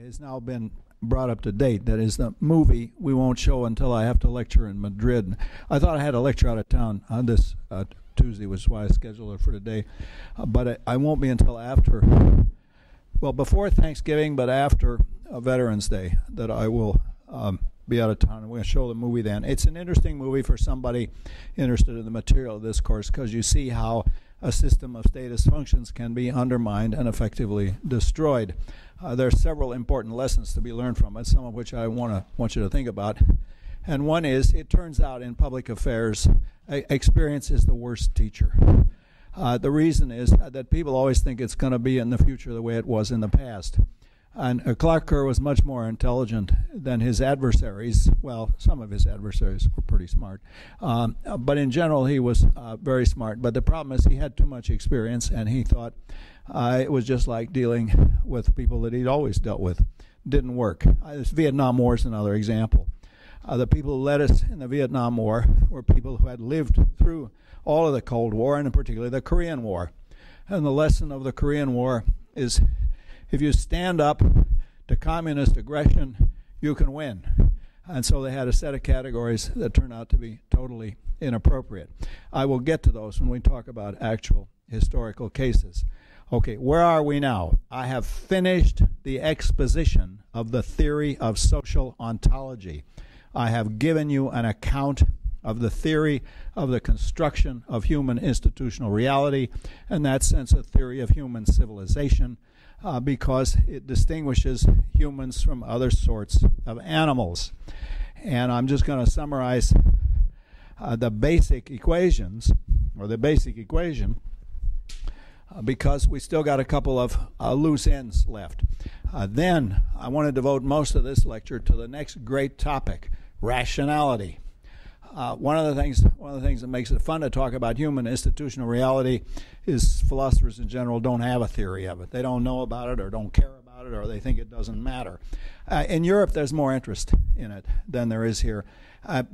has now been brought up to date. That is, the movie we won't show until I have to lecture in Madrid. I thought I had a lecture out of town on this Tuesday, which is why I scheduled it for today. But I won't be until after, well, before Thanksgiving, but after Veterans Day, that I will be out of town. I'm going to show the movie then. It's an interesting movie for somebody interested in the material of this course, because you see how a system of status functions can be undermined and effectively destroyed. There are several important lessons to be learned from it, some of which I want you to think about. And one is, it turns out in public affairs, experience is the worst teacher. The reason is that people always think it's going to be in the future the way it was in the past. And Clark Kerr was much more intelligent than his adversaries. Well, some of his adversaries were pretty smart. But in general, he was very smart. But the problem is he had too much experience, and he thought it was just like dealing with people that he'd always dealt with. Didn't work. This Vietnam War is another example. The people who led us in the Vietnam War were people who had lived through all of the Cold War, and in particular the Korean War. And the lesson of the Korean War is, if you stand up to communist aggression, you can win. And so they had a set of categories that turned out to be totally inappropriate. I will get to those when we talk about actual historical cases. Okay, where are we now? I have finished the exposition of the theory of social ontology. I have given you an account of the theory of the construction of human institutional reality, in that sense a theory of human civilization, because it distinguishes humans from other sorts of animals. And I'm just going to summarize the basic equations, or the basic equation, because we still got a couple of loose ends left. Then I want to devote most of this lecture to the next great topic, rationality. One of the things that makes it fun to talk about human institutional reality is philosophers in general don't have a theory of it. They don't know about it, or don't care about it, or they think it doesn't matter. In Europe, there's more interest in it than there is here.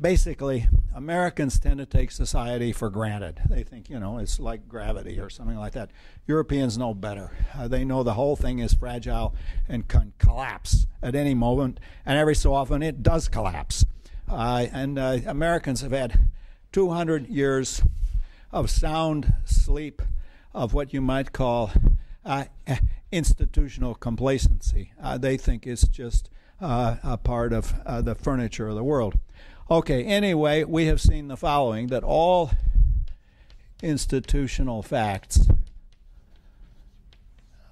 Basically, Americans tend to take society for granted. They think, it's like gravity or something like that. Europeans know better. They know the whole thing is fragile and can collapse at any moment, and every so often it does collapse. Americans have had 200 years of sound sleep, of what you might call institutional complacency. They think it's just a part of the furniture of the world. Okay, anyway, we have seen the following, that all institutional facts,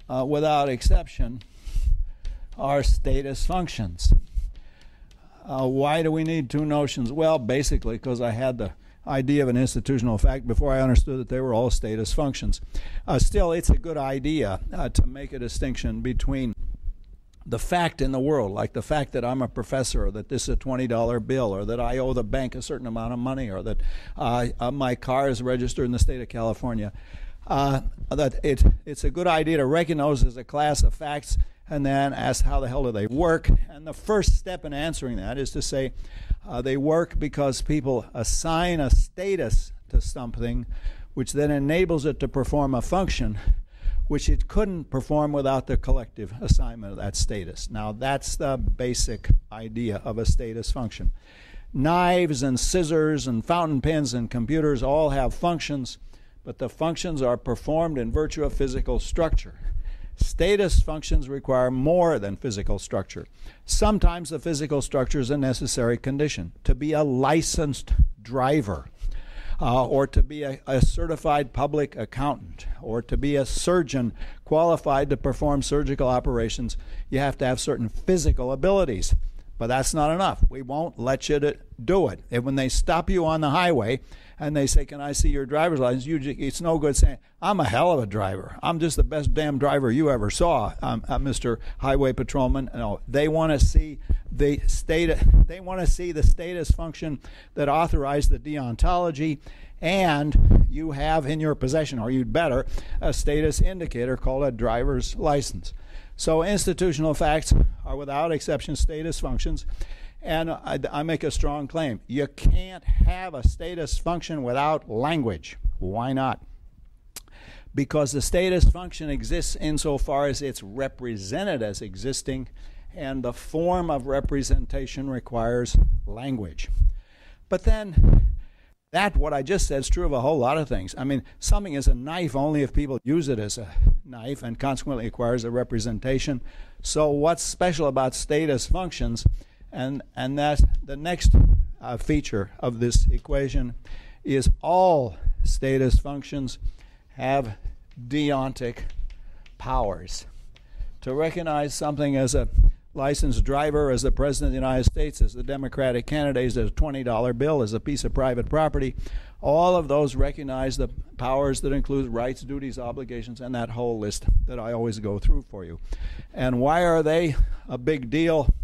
without exception, are status functions. Why do we need two notions? Well, basically because I had the idea of an institutional fact before I understood that they were all status functions. Still, it's a good idea to make a distinction between the fact in the world, like the fact that I'm a professor, or that this is a $20 bill, or that I owe the bank a certain amount of money, or that my car is registered in the state of California. That it's a good idea to recognize as a class of facts, and then ask how the hell do they work. And the first step in answering that is to say they work because people assign a status to something, which then enables it to perform a function which it couldn't perform without the collective assignment of that status. Now, that's the basic idea of a status function. Knives and scissors and fountain pens and computers all have functions, but the functions are performed in virtue of physical structure. Status functions require more than physical structure. Sometimes the physical structure is a necessary condition. To be a licensed driver, or to be a certified public accountant, or to be a surgeon qualified to perform surgical operations, you have to have certain physical abilities. But that's not enough. We won't let you do it. And when they stop you on the highway and they say, "Can I see your driver's license?" It's no good saying, "I'm a hell of a driver. I'm just the best damn driver you ever saw, Mr. Highway Patrolman." No, they want to see the status function that authorized the deontology, and you have in your possession, or you'd better, a status indicator called a driver's license. So institutional facts are without exception status functions, and I make a strong claim. You can't have a status function without language. Why not? Because the status function exists insofar as it's represented as existing, and the form of representation requires language. But then what I just said is true of a whole lot of things. I mean, something is a knife only if people use it as a knife, and consequently requires a representation. So what's special about status functions? And that's the next feature of this equation is all status functions have deontic powers. To recognize something as a licensed driver, as the President of the United States, as the Democratic candidate, as a $20 bill, as a piece of private property, all of those recognize the powers that include rights, duties, obligations, and that whole list that I always go through for you. And why are they a big deal?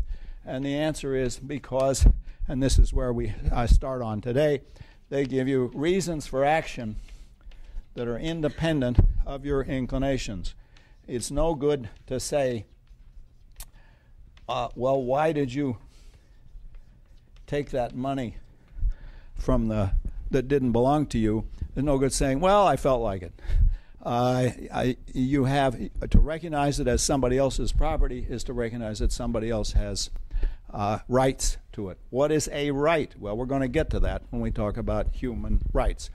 And the answer is because, and this is where I start on today, they give you reasons for action that are independent of your inclinations. It's no good to say, well, why did you take that money from that didn't belong to you? There's no good saying, well, I felt like it. You have to recognize it as somebody else's property is to recognize that somebody else has rights to it. What is a right? Well, we're going to get to that when we talk about human rights.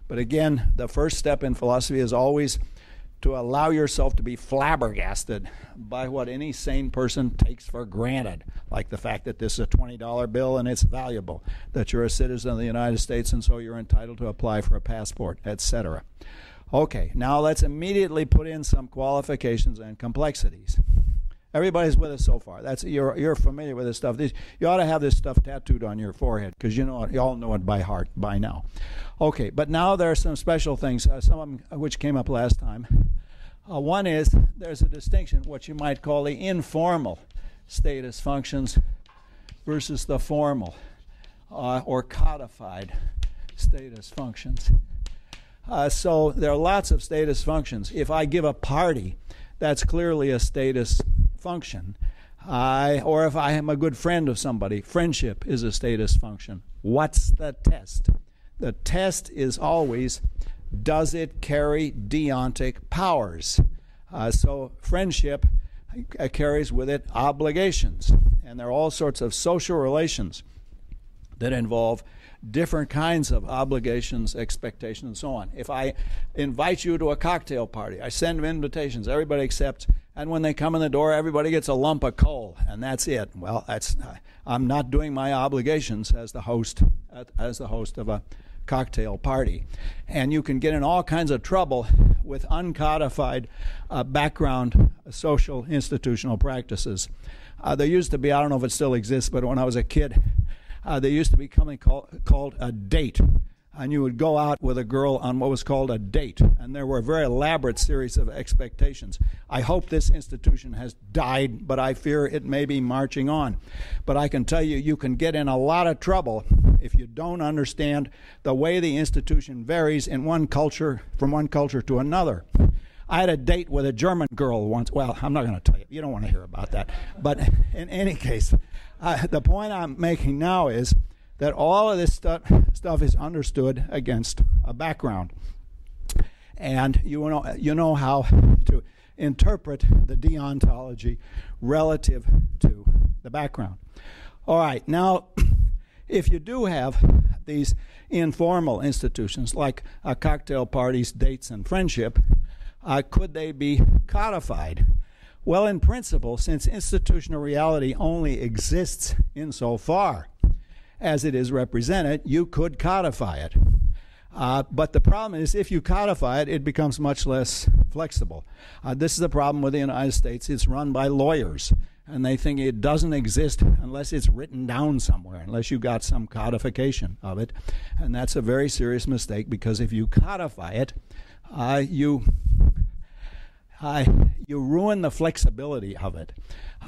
But again, the first step in philosophy is always to allow yourself to be flabbergasted by what any sane person takes for granted, like the fact that this is a $20 bill and it's valuable, that you're a citizen of the United States and so you're entitled to apply for a passport, etc. Okay, now let's immediately put in some qualifications and complexities. Everybody's with us so far. You're familiar with this stuff. You ought to have this stuff tattooed on your forehead because you all know it by heart by now. Okay, but now there are some special things, some of them which came up last time. One is there's a distinction, what you might call the informal status functions versus the formal or codified status functions. So there are lots of status functions. If I give a party, that's clearly a status function. Or if I am a good friend of somebody, friendship is a status function. What's the test? The test is always, does it carry deontic powers? So friendship carries with it obligations. And there are all sorts of social relations that involve different kinds of obligations, expectations, and so on. If I invite you to a cocktail party, I send invitations, everybody accepts, and when they come in the door, everybody gets a lump of coal, and that's it. Well, I'm not doing my obligations as the host of a cocktail party. And you can get in all kinds of trouble with uncodified background social institutional practices. There used to be, I don't know if it still exists, but when I was a kid, there used to be something called a date. And you would go out with a girl on what was called a date. And there were a very elaborate series of expectations. I hope this institution has died, but I fear it may be marching on. But I can tell you, you can get in a lot of trouble if you don't understand the way the institution varies in one culture, from one culture to another. I had a date with a German girl once. Well, I'm not going to tell you. You don't want to hear about that. But in any case, the point I'm making now is that all of this stuff is understood against a background. And you know how to interpret the deontology relative to the background. All right, now, if you do have these informal institutions like cocktail parties, dates, and friendship, could they be codified? Well, in principle, since institutional reality only exists insofar as it is represented, you could codify it. But the problem is, if you codify it, it becomes much less flexible. This is the problem with the United States. It's run by lawyers, and they think it doesn't exist unless it's written down somewhere, unless you got some codification of it. And that's a very serious mistake, because if you codify it, you ruin the flexibility of it.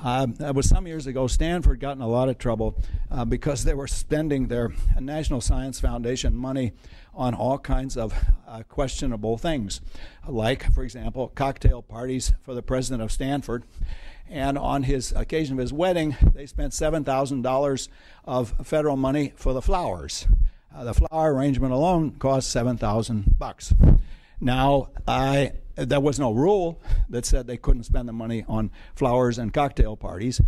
That was some years ago. Stanford got in a lot of trouble because they were spending their National Science Foundation money on all kinds of questionable things, like, for example, cocktail parties for the president of Stanford. And on his occasion of his wedding, they spent $7,000 of federal money for the flowers. The flower arrangement alone cost $7,000. Now, there was no rule that said they couldn't spend the money on flowers and cocktail parties.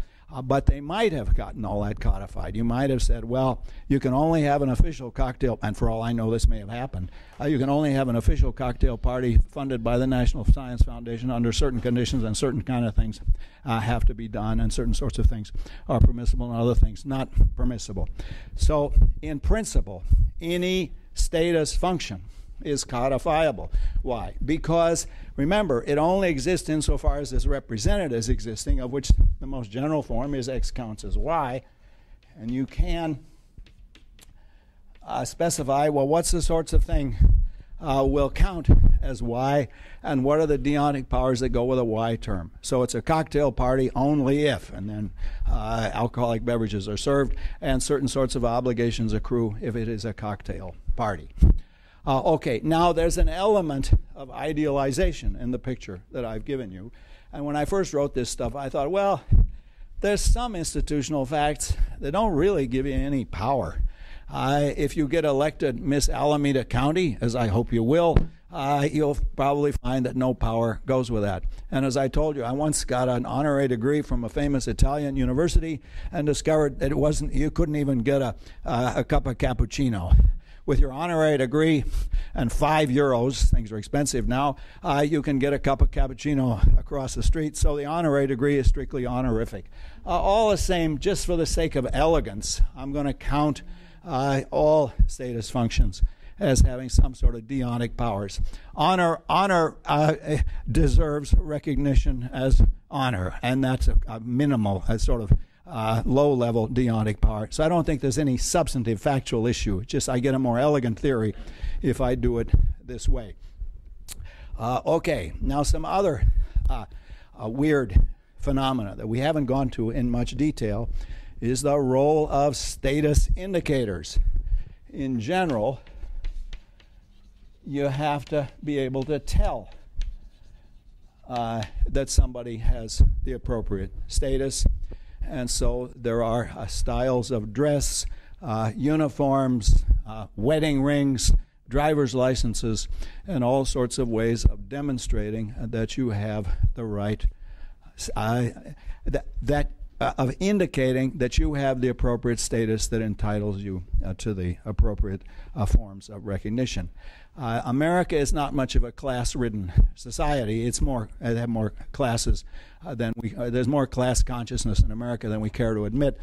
But they might have gotten all that codified. You might have said, well, you can only have an official cocktail, and for all I know this may have happened, you can only have an official cocktail party funded by the National Science Foundation under certain conditions, and certain kind of things have to be done, and certain sorts of things are permissible and other things not permissible. So in principle, any status function is codifiable. Why? Because, remember, it only exists insofar as is represented as existing, of which the most general form is x counts as y. And you can specify, well, what's the sorts of thing will count as y, and what are the deonic powers that go with a y term. So it's a cocktail party only if, and then alcoholic beverages are served, and certain sorts of obligations accrue if it is a cocktail party. Okay, now there's an element of idealization in the picture that I've given you. And when I first wrote this stuff, I thought, well, there's some institutional facts that don't really give you any power. If you get elected Miss Alameda County, as I hope you will, you'll probably find that no power goes with that. And as I told you, I once got an honorary degree from a famous Italian university and discovered that you couldn't even get a cup of cappuccino. With your honorary degree and €5, things are expensive now, you can get a cup of cappuccino across the street. So the honorary degree is strictly honorific. All the same, just for the sake of elegance, I'm going to count all status functions as having some sort of deonic powers. Honor deserves recognition as honor, and that's a minimal, sort of low-level deonic power. So I don't think there's any substantive factual issue. It's just I get a more elegant theory if I do it this way. Okay, now some other weird phenomena that we haven't gone to in much detail is the role of status indicators. In general, you have to be able to tell that somebody has the appropriate status. And so there are styles of dress, uniforms, wedding rings, driver's licenses, and all sorts of ways of demonstrating that you have the right, of indicating that you have the appropriate status that entitles you to the appropriate forms of recognition. America is not much of a class-ridden society. It's more, they have more classes than there's more class consciousness in America than we care to admit,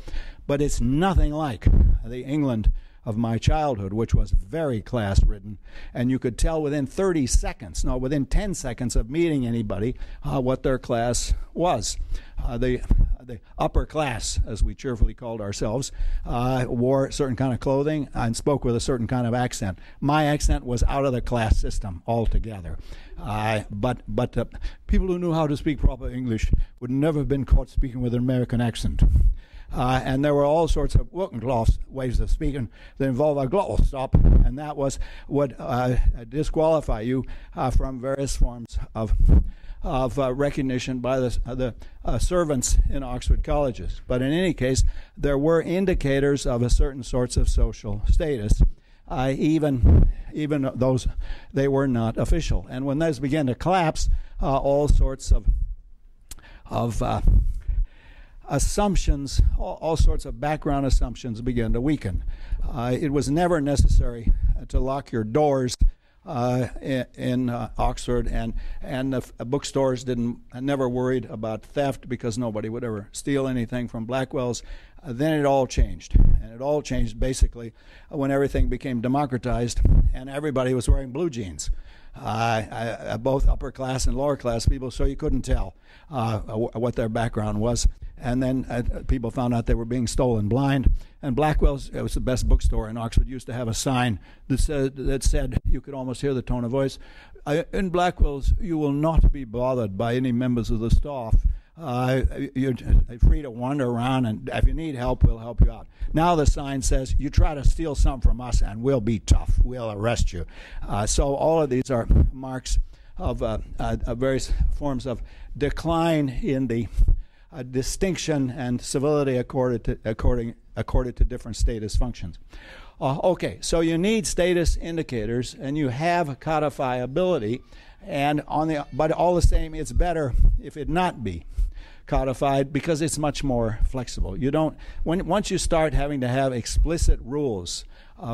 but it's nothing like the England of my childhood, which was very class-ridden, and you could tell within 30 seconds, no, within 10 seconds of meeting anybody, what their class was. The upper class, as we cheerfully called ourselves, wore a certain kind of clothing and spoke with a certain kind of accent. My accent was out of the class system altogether. But people who knew how to speak proper English would never have been caught speaking with an American accent. And there were all sorts of working class ways of speaking that involved a glottal stop, and that would disqualify you from various forms of recognition by the servants in Oxford colleges. But in any case, there were indicators of a certain sorts of social status, even those they were not official. And when those began to collapse, all sorts of assumptions, all sorts of background assumptions began began to weaken. It was never necessary to lock your doors in Oxford, and the bookstores never worried about theft because nobody would ever steal anything from Blackwell's. Then it all changed, and it all changed basically when everything became democratized and everybody was wearing blue jeans. Both upper class and lower class people, so you couldn't tell what their background was. And then people found out they were being stolen blind. And Blackwell's, it was the best bookstore in Oxford, used to have a sign that said, you could almost hear the tone of voice, in Blackwell's, you will not be bothered by any members of the staff. You're free to wander around, and if you need help, we'll help you out. Now the sign says, you try to steal something from us, and we'll be tough. We'll arrest you. So all of these are marks of various forms of decline in the distinction and civility accorded to different status functions. Okay, so you need status indicators, and you have codifiability, but all the same, it's better if it not be codified because it's much more flexible. You don't, once you start having to have explicit rules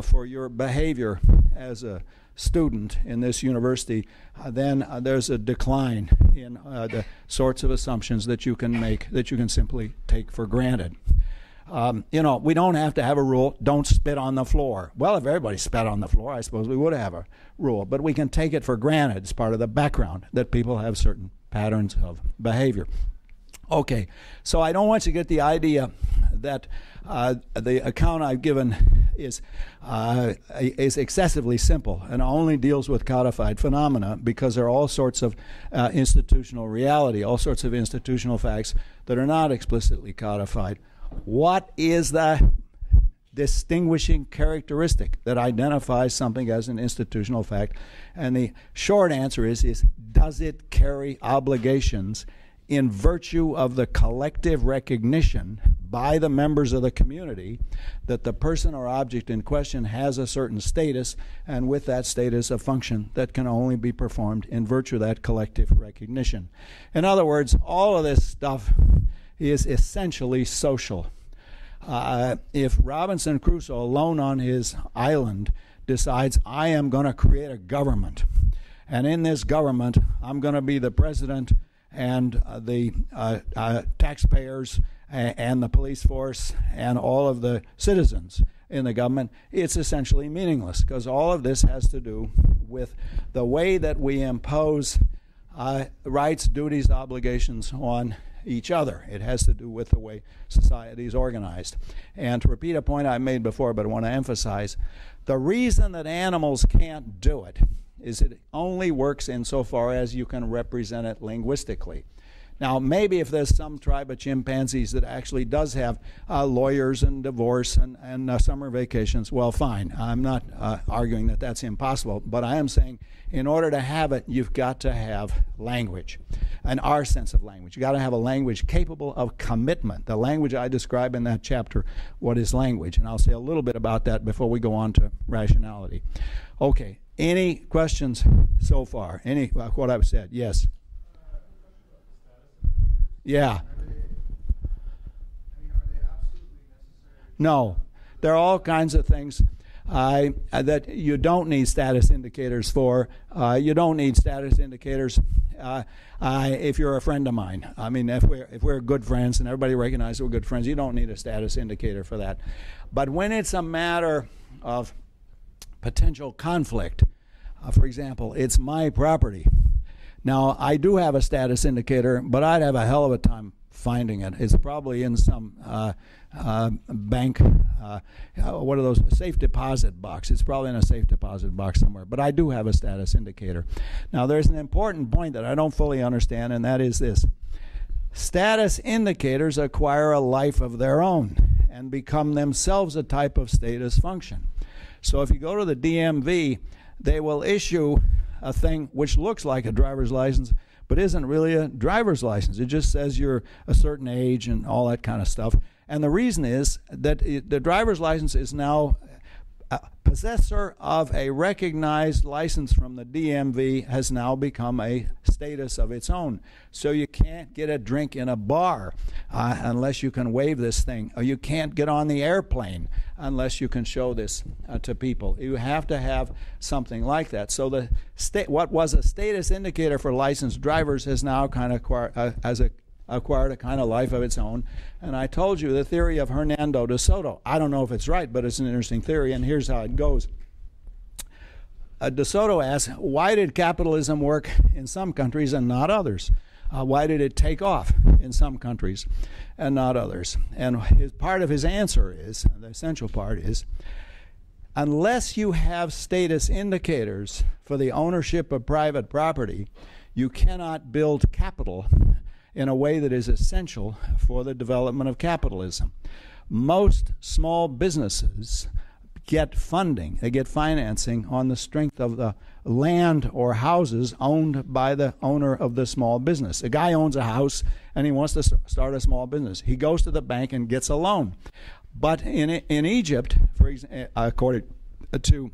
for your behavior as a student in this university, then there's a decline in the sorts of assumptions that you can make, that you can simply take for granted. You know, we don't have to have a rule, don't spit on the floor. Well, if everybody spat on the floor, I suppose we would have a rule. But we can take it for granted. It's part of the background that people have certain patterns of behavior. Okay, so I don't want you to get the idea that the account I've given is excessively simple and only deals with codified phenomena, because there are all sorts of institutional reality, all sorts of institutional facts that are not explicitly codified. What is the distinguishing characteristic that identifies something as an institutional fact? And the short answer is does it carry obligations in virtue of the collective recognition by the members of the community that the person or object in question has a certain status, and with that status a function that can only be performed in virtue of that collective recognition. In other words, all of this stuff is essentially social. If Robinson Crusoe, alone on his island, decides, I am going to create a government, and in this government I'm going to be the president and the taxpayers and the police force and all of the citizens in the government, it's essentially meaningless, because all of this has to do with the way that we impose rights, duties, obligations on each other. It has to do with the way society is organized. And to repeat a point I made before, but I want to emphasize, the reason that animals can't do it is it only works insofar as you can represent it linguistically. Now, maybe if there's some tribe of chimpanzees that actually does have lawyers and divorce and summer vacations, well, fine. I'm not arguing that that's impossible, but I am saying in order to have it, you've got to have language, and our sense of language. You've got to have a language capable of commitment. The language I describe in that chapter, what is language? And I'll say a little bit about that before we go on to rationality. Okay, any questions so far? Any what I've said? Yes. Yeah. No. There are all kinds of things that you don't need status indicators for. You don't need status indicators if you're a friend of mine. I mean, if we're good friends and everybody recognizes we're good friends, you don't need a status indicator for that. But when it's a matter of potential conflict, for example, it's my property. Now, I do have a status indicator, but I'd have a hell of a time finding it. It's probably in some bank, what are those, safe deposit box. It's probably in a safe deposit box somewhere. But I do have a status indicator. Now, there's an important point that I don't fully understand, and that is this. Status indicators acquire a life of their own and become themselves a type of status function. So if you go to the DMV, they will issue a thing which looks like a driver's license but isn't really a driver's license. It just says you're a certain age and all that kind of stuff. And the reason is that the driver's license is now possessor of a recognized license from the DMV has now become a status of its own. So you can't get a drink in a bar unless you can wave this thing, or you can't get on the airplane unless you can show this to people. You have to have something like that. So the what was a status indicator for licensed drivers has now kind of acquired a kind of life of its own. And I told you the theory of Hernando de Soto. I don't know if it's right, but it's an interesting theory, and here's how it goes. De Soto asks, why did capitalism work in some countries and not others? Why did it take off in some countries and not others? And part of his answer is, the essential part is, unless you have status indicators for the ownership of private property, you cannot build capital in a way that is essential for the development of capitalism. Most small businesses get funding, they get financing on the strength of the land or houses owned by the owner of the small business. A guy owns a house and he wants to start a small business. He goes to the bank and gets a loan. But in Egypt, for example, according to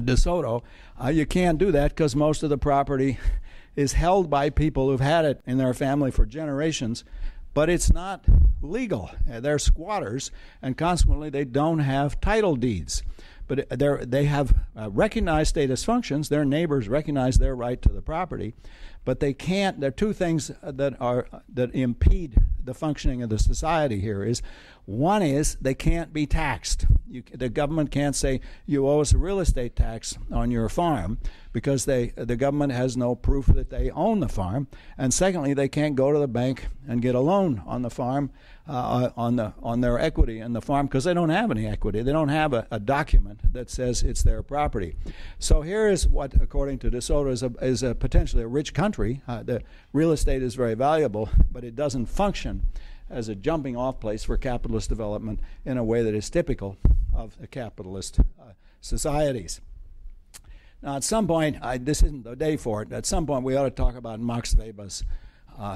De Soto, you can't do that because most of the property is held by people who've had it in their family for generations, but it's not legal. They're squatters, and consequently they don't have title deeds. But they have recognized status functions. Their neighbors recognize their right to the property, but they can't. There are two things that impede the functioning of the society here. One is they can't be taxed. The government can't say you owe us a real estate tax on your farm, because the government has no proof that they own the farm. And secondly, they can't go to the bank and get a loan on the farm on their equity in the farm, because they don't have any equity. They don't have a document that says it's their property. So here is what, according to DeSoto, is a potentially a rich country. The real estate is very valuable, but it doesn't function as a jumping off place for capitalist development in a way that is typical of the capitalist societies. Now, at some point, this isn't the day for it, at some point we ought to talk about Max Weber's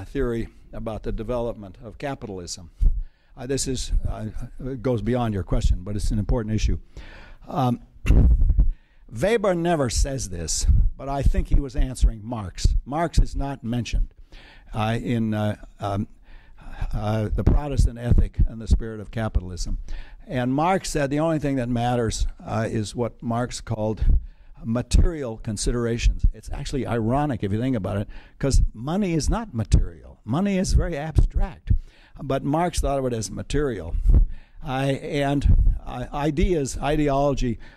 theory about the development of capitalism. This it goes beyond your question, but it's an important issue. Weber never says this, but I think he was answering Marx. Marx is not mentioned in the Protestant Ethic and the Spirit of Capitalism. And Marx said the only thing that matters is what Marx called material considerations. It's actually ironic if you think about it, because money is not material. Money is very abstract. But Marx thought of it as material. Ideology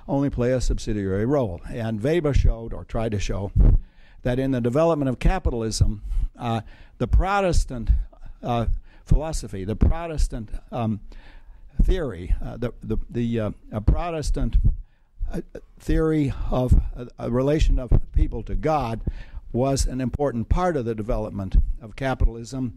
only play a subsidiary role. And Weber showed, or tried to show, that in the development of capitalism, the Protestant philosophy, the Protestant theory, the Protestant theory of a relation of people to God was an important part of the development of capitalism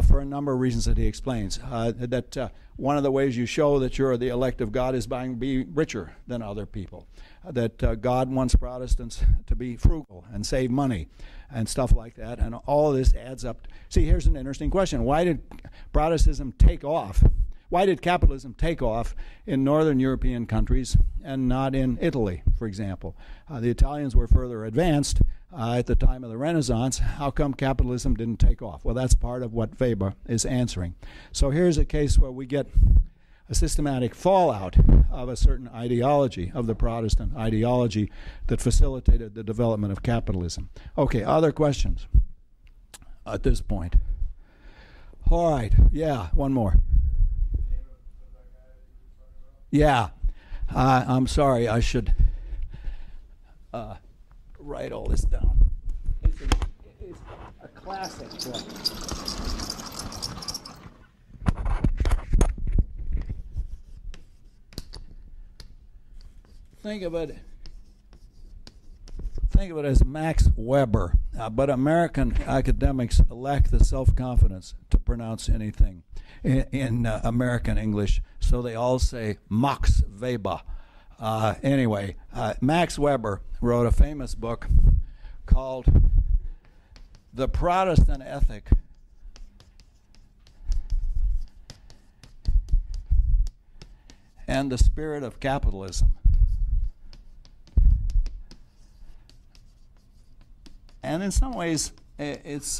for a number of reasons that he explains. That one of the ways you show that you're the elect of God is by being richer than other people. That God wants Protestants to be frugal and save money and stuff like that. And all of this adds up. See, here's an interesting question. Why did Protestantism take off? Why did capitalism take off in northern European countries and not in Italy, for example? The Italians were further advanced at the time of the Renaissance. How come capitalism didn't take off? Well, that's part of what Weber is answering. So here's a case where we get a systematic fallout of a certain ideology, of the Protestant ideology that facilitated the development of capitalism. Okay, other questions at this point? All right, yeah, one more. Yeah, I'm sorry, I should write all this down. It's a classic book. Think of it as Max Weber, but American academics lack the self-confidence to pronounce anything in American English, so they all say Max Weber. Anyway, Max Weber wrote a famous book called The Protestant Ethic and the Spirit of Capitalism. And in some ways, it's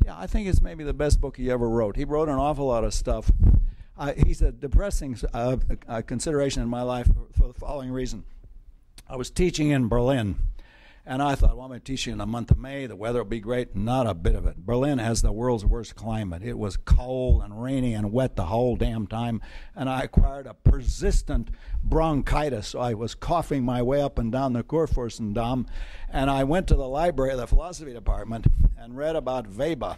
I think it's maybe the best book he ever wrote. He wrote an awful lot of stuff. He's a depressing consideration in my life for the following reason. I was teaching in Berlin, and I thought, well, I'm going to teach you in the month of May. The weather will be great. Not a bit of it. Berlin has the world's worst climate. It was cold and rainy and wet the whole damn time, and I acquired a persistent bronchitis. So I was coughing my way up and down the Kurfürstendamm, and I went to the library of the philosophy department and read about Weber.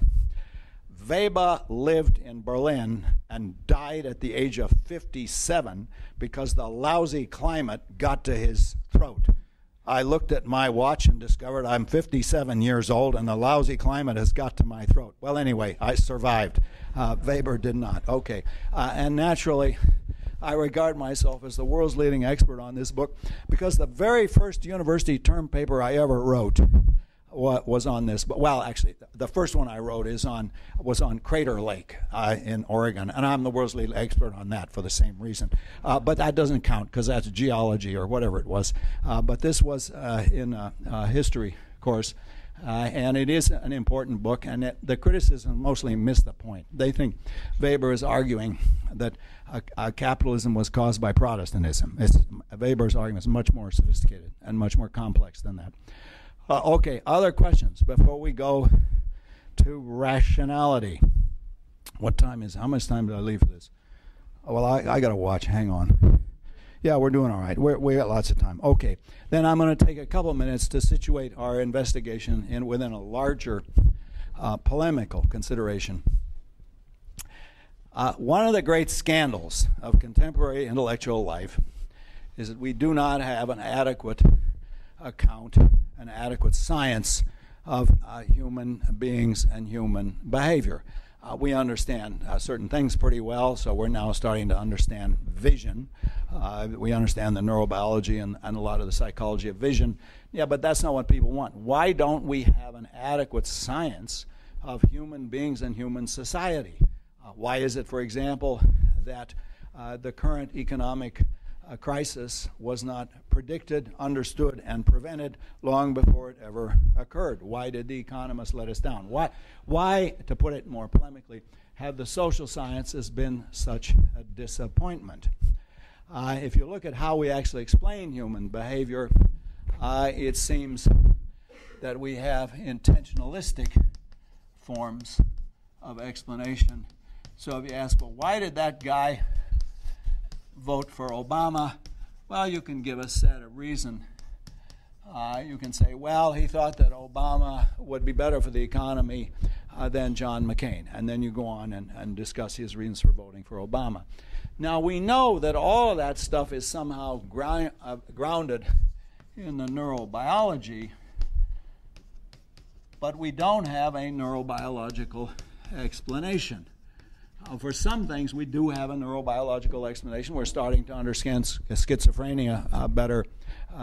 Weber lived in Berlin and died at the age of 57 because the lousy climate got to his throat. I looked at my watch and discovered I'm 57 years old and the lousy climate has got to my throat. Well, anyway, I survived. Weber did not. Okay. And naturally, I regard myself as the world's leading expert on this book because the very first university term paper I ever wrote was on this. Well, actually, the first one I wrote was on Crater Lake in Oregon, and I'm the world's leading expert on that for the same reason. But that doesn't count because that's geology or whatever it was. But this was in a history course And it is an important book, and the criticism mostly missed the point. They think Weber is arguing that capitalism was caused by Protestantism. Weber's argument is much more sophisticated and much more complex than that. Okay, other questions before we go to rationality. What time is it? How much time did I leave for this? Well, I got to watch. Hang on. Yeah, we're doing all right. We got lots of time. Okay, then I'm going to take a couple minutes to situate our investigation within a larger polemical consideration. One of the great scandals of contemporary intellectual life is that we do not have an adequate account, an adequate science of human beings and human behavior. We understand certain things pretty well, so we're now starting to understand vision. We understand the neurobiology and a lot of the psychology of vision. Yeah, but that's not what people want. Why don't we have an adequate science of human beings and human society? Why is it, for example, that the current economic crisis was not predicted, understood, and prevented long before it ever occurred? Why did the economists let us down? Why, to put it more polemically, have the social sciences been such a disappointment? If you look at how we actually explain human behavior, it seems that we have intentionalistic forms of explanation. So if you ask, well, why did that guy vote for Obama? Well, you can give a set of reason. You can say, well, he thought that Obama would be better for the economy than John McCain. And then you go on and discuss his reasons for voting for Obama. Now, we know that all of that stuff is somehow grounded in the neurobiology, but we don't have a neurobiological explanation. For some things, we do have a neurobiological explanation. We're starting to understand schizophrenia better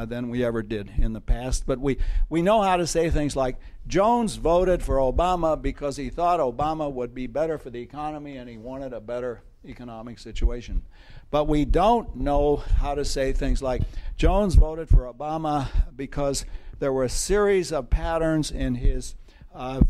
than we ever did in the past. But we know how to say things like, Jones voted for Obama because he thought Obama would be better for the economy and he wanted a better economic situation. But we don't know how to say things like, Jones voted for Obama because there were a series of patterns in his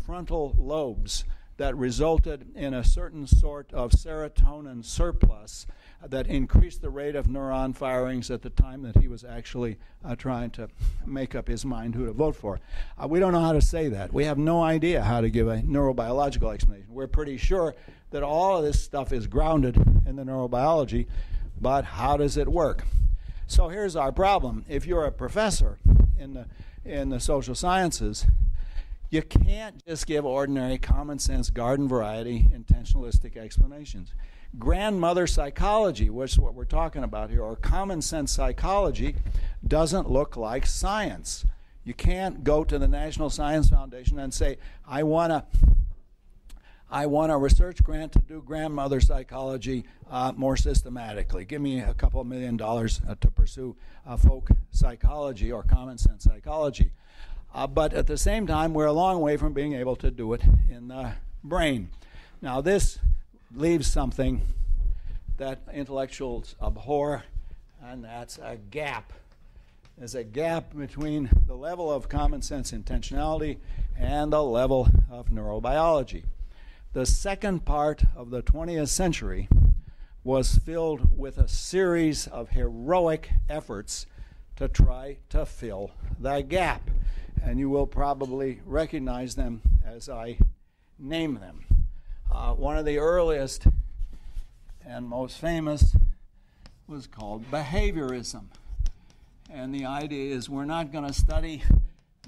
frontal lobes that resulted in a certain sort of serotonin surplus that increased the rate of neuron firings at the time that he was actually trying to make up his mind who to vote for. We don't know how to say that. We have no idea how to give a neurobiological explanation. We're pretty sure that all of this stuff is grounded in the neurobiology, but how does it work? So here's our problem. If you're a professor in the social sciences, you can't just give ordinary common sense garden variety intentionalistic explanations. Grandmother psychology, which is what we're talking about here, or common sense psychology, doesn't look like science. You can't go to the National Science Foundation and say, I want a research grant to do grandmother psychology more systematically. Give me a couple $1 million to pursue folk psychology or common sense psychology. But at the same time, we're a long way from being able to do it in the brain. Now, this leaves something that intellectuals abhor, and that's a gap. There's a gap between the level of common sense intentionality and the level of neurobiology. The second part of the 20th century was filled with a series of heroic efforts to try to fill that gap. And you will probably recognize them as I name them. One of the earliest and most famous was called behaviorism. And the idea is we're not going to study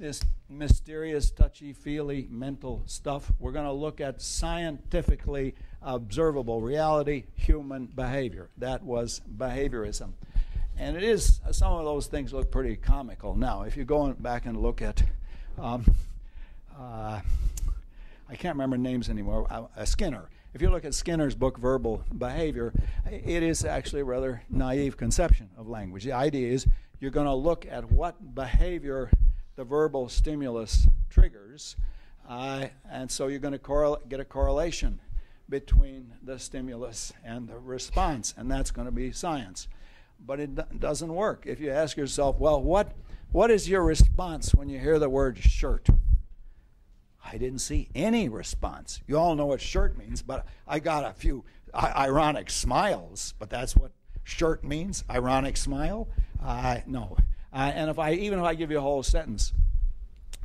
this mysterious, touchy-feely mental stuff. We're going to look at scientifically observable reality, human behavior. That was behaviorism. And it is, some of those things look pretty comical. Now, if you go back and look at, I can't remember names anymore, Skinner. If you look at Skinner's book, Verbal Behavior, it is actually a rather naive conception of language. The idea is you're going to look at what behavior the verbal stimulus triggers, and so you're going to get a correlation between the stimulus and the response, and that's going to be science. But it doesn't work. If you ask yourself, well, what is your response when you hear the word shirt? I didn't see any response. You all know what shirt means, but I got a few ironic smiles, but that's what shirt means, ironic smile? No. And even if I give you a whole sentence,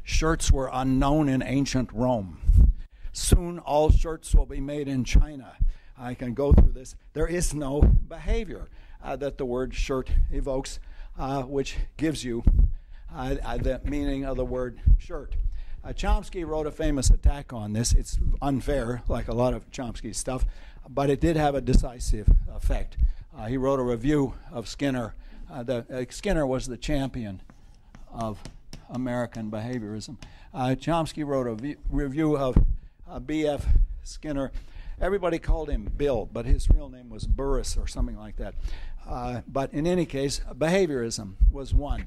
shirts were unknown in ancient Rome. Soon all shirts will be made in China. I can go through this. There is no behavior that the word shirt evokes, which gives you the meaning of the word shirt. Chomsky wrote a famous attack on this. It's unfair, like a lot of Chomsky's stuff, but it did have a decisive effect. He wrote a review of Skinner. Skinner was the champion of American behaviorism. Chomsky wrote a review of B.F. Skinner. Everybody called him Bill, but his real name was Burris or something like that. But in any case, behaviorism was one.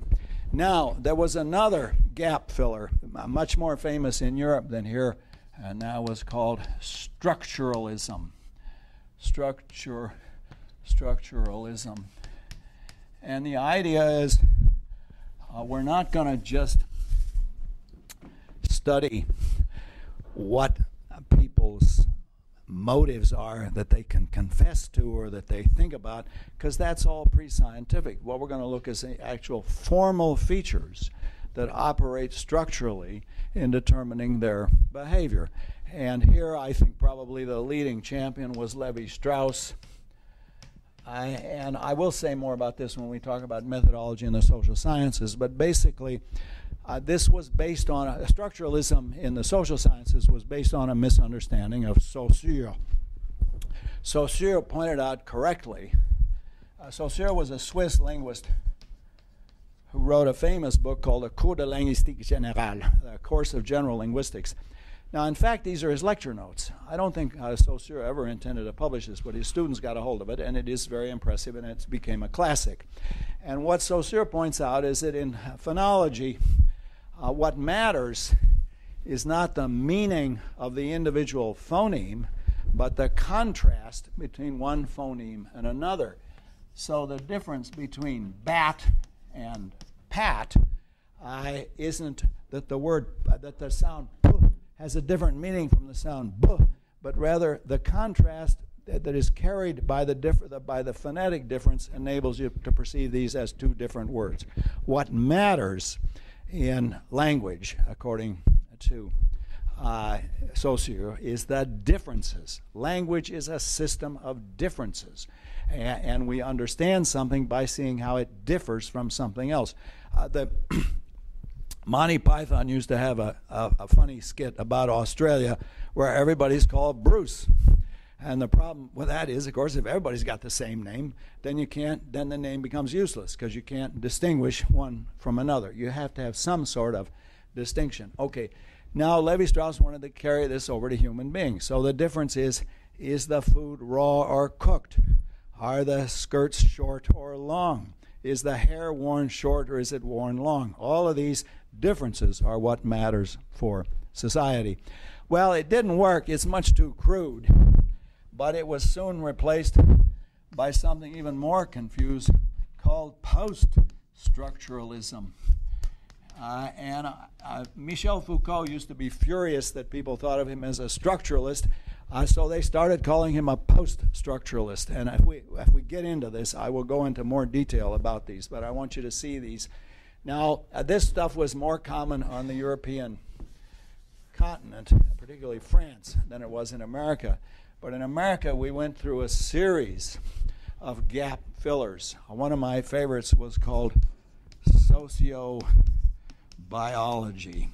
Now, there was another gap filler, much more famous in Europe than here, and that was called structuralism. Structuralism. And the idea is we're not going to just study what people's motives are that they can confess to or that they think about, because that's all pre-scientific. What we're going to look is the actual formal features that operate structurally in determining their behavior. And here I think probably the leading champion was Levi-Strauss. And I will say more about this when we talk about methodology in the social sciences, but basically this was based on structuralism in the social sciences was based on a misunderstanding of Saussure. Saussure pointed out correctly, Saussure was a Swiss linguist who wrote a famous book called A Cours de Linguistique Générale, a course of general linguistics. Now, in fact, these are his lecture notes. I don't think Saussure ever intended to publish this, but his students got a hold of it, and it is very impressive, and it became a classic. And what Saussure points out is that in phonology, what matters is not the meaning of the individual phoneme, but the contrast between one phoneme and another. So the difference between bat and pat isn't that the sound has a different meaning from the sound b, but rather the contrast that is carried by the phonetic difference enables you to perceive these as two different words. What matters in language, according to Saussure, is the differences. Language is a system of differences, and we understand something by seeing how it differs from something else. Monty Python used to have a funny skit about Australia where everybody's called Bruce. And the problem with that is, of course, if everybody's got the same name, then the name becomes useless because you can't distinguish one from another. You have to have some sort of distinction. Okay, now Levi-Strauss wanted to carry this over to human beings. So the difference is the food raw or cooked? Are the skirts short or long? Is the hair worn short or is it worn long? All of these differences are what matters for society. Well, it didn't work. It's much too crude. But it was soon replaced by something even more confused called post-structuralism. Michel Foucault used to be furious that people thought of him as a structuralist, so they started calling him a post-structuralist. And if we get into this, I will go into more detail about these, but I want you to see these. Now, this stuff was more common on the European continent, particularly France, than it was in America. But in America, we went through a series of gap fillers. One of my favorites was called Sociobiology.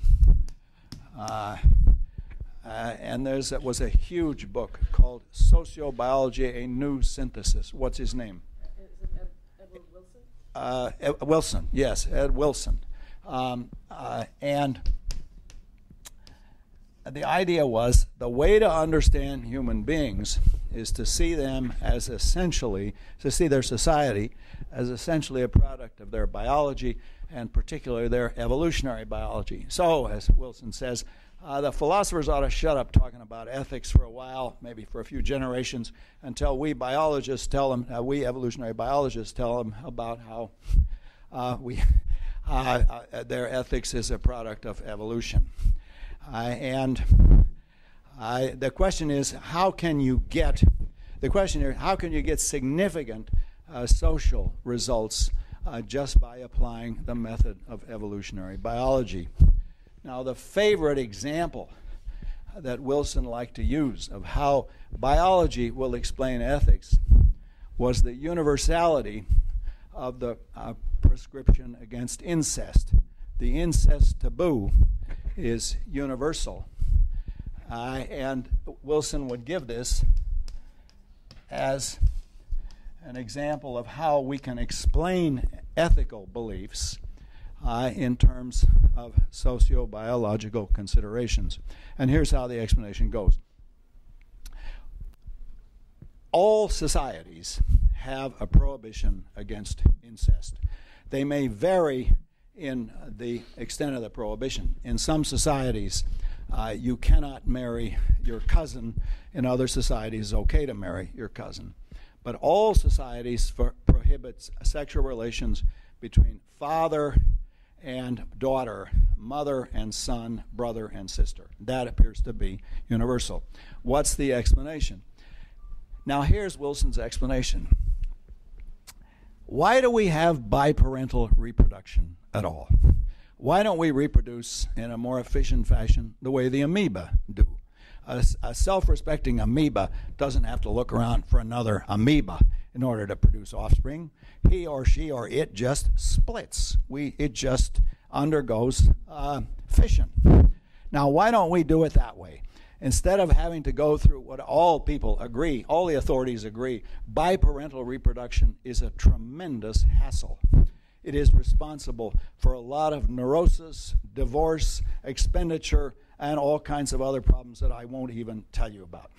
And there was a huge book called Sociobiology, A New Synthesis. What's his name? Is it Edward Wilson? Wilson, yes, Ed Wilson. And the idea was the way to understand human beings is to see them as essentially, to see their society as essentially a product of their biology, and particularly their evolutionary biology. So, as Wilson says, the philosophers ought to shut up talking about ethics for a while, maybe for a few generations, until we biologists tell them, we evolutionary biologists tell them about how their ethics is a product of evolution. And the question is, how can you get significant social results just by applying the method of evolutionary biology? Now, the favorite example that Wilson liked to use of how biology will explain ethics was the universality of the prescription against incest. The incest taboo is universal. And Wilson would give this as an example of how we can explain ethical beliefs in terms of sociobiological considerations. And here's how the explanation goes. All societies have a prohibition against incest. They may vary in the extent of the prohibition. In some societies, you cannot marry your cousin. In other societies, it's okay to marry your cousin. But all societies prohibit sexual relations between father and daughter, mother and son, brother and sister. That appears to be universal. What's the explanation? Now here's Wilson's explanation. Why do we have biparental reproduction at all? Why don't we reproduce in a more efficient fashion the way the amoeba do? A self-respecting amoeba doesn't have to look around for another amoeba in order to produce offspring. He or she or it just splits. It just undergoes fission. Now, why don't we do it that way? Instead of having to go through what all people agree, all the authorities agree, biparental reproduction is a tremendous hassle. It is responsible for a lot of neurosis, divorce, expenditure, and all kinds of other problems that I won't even tell you about.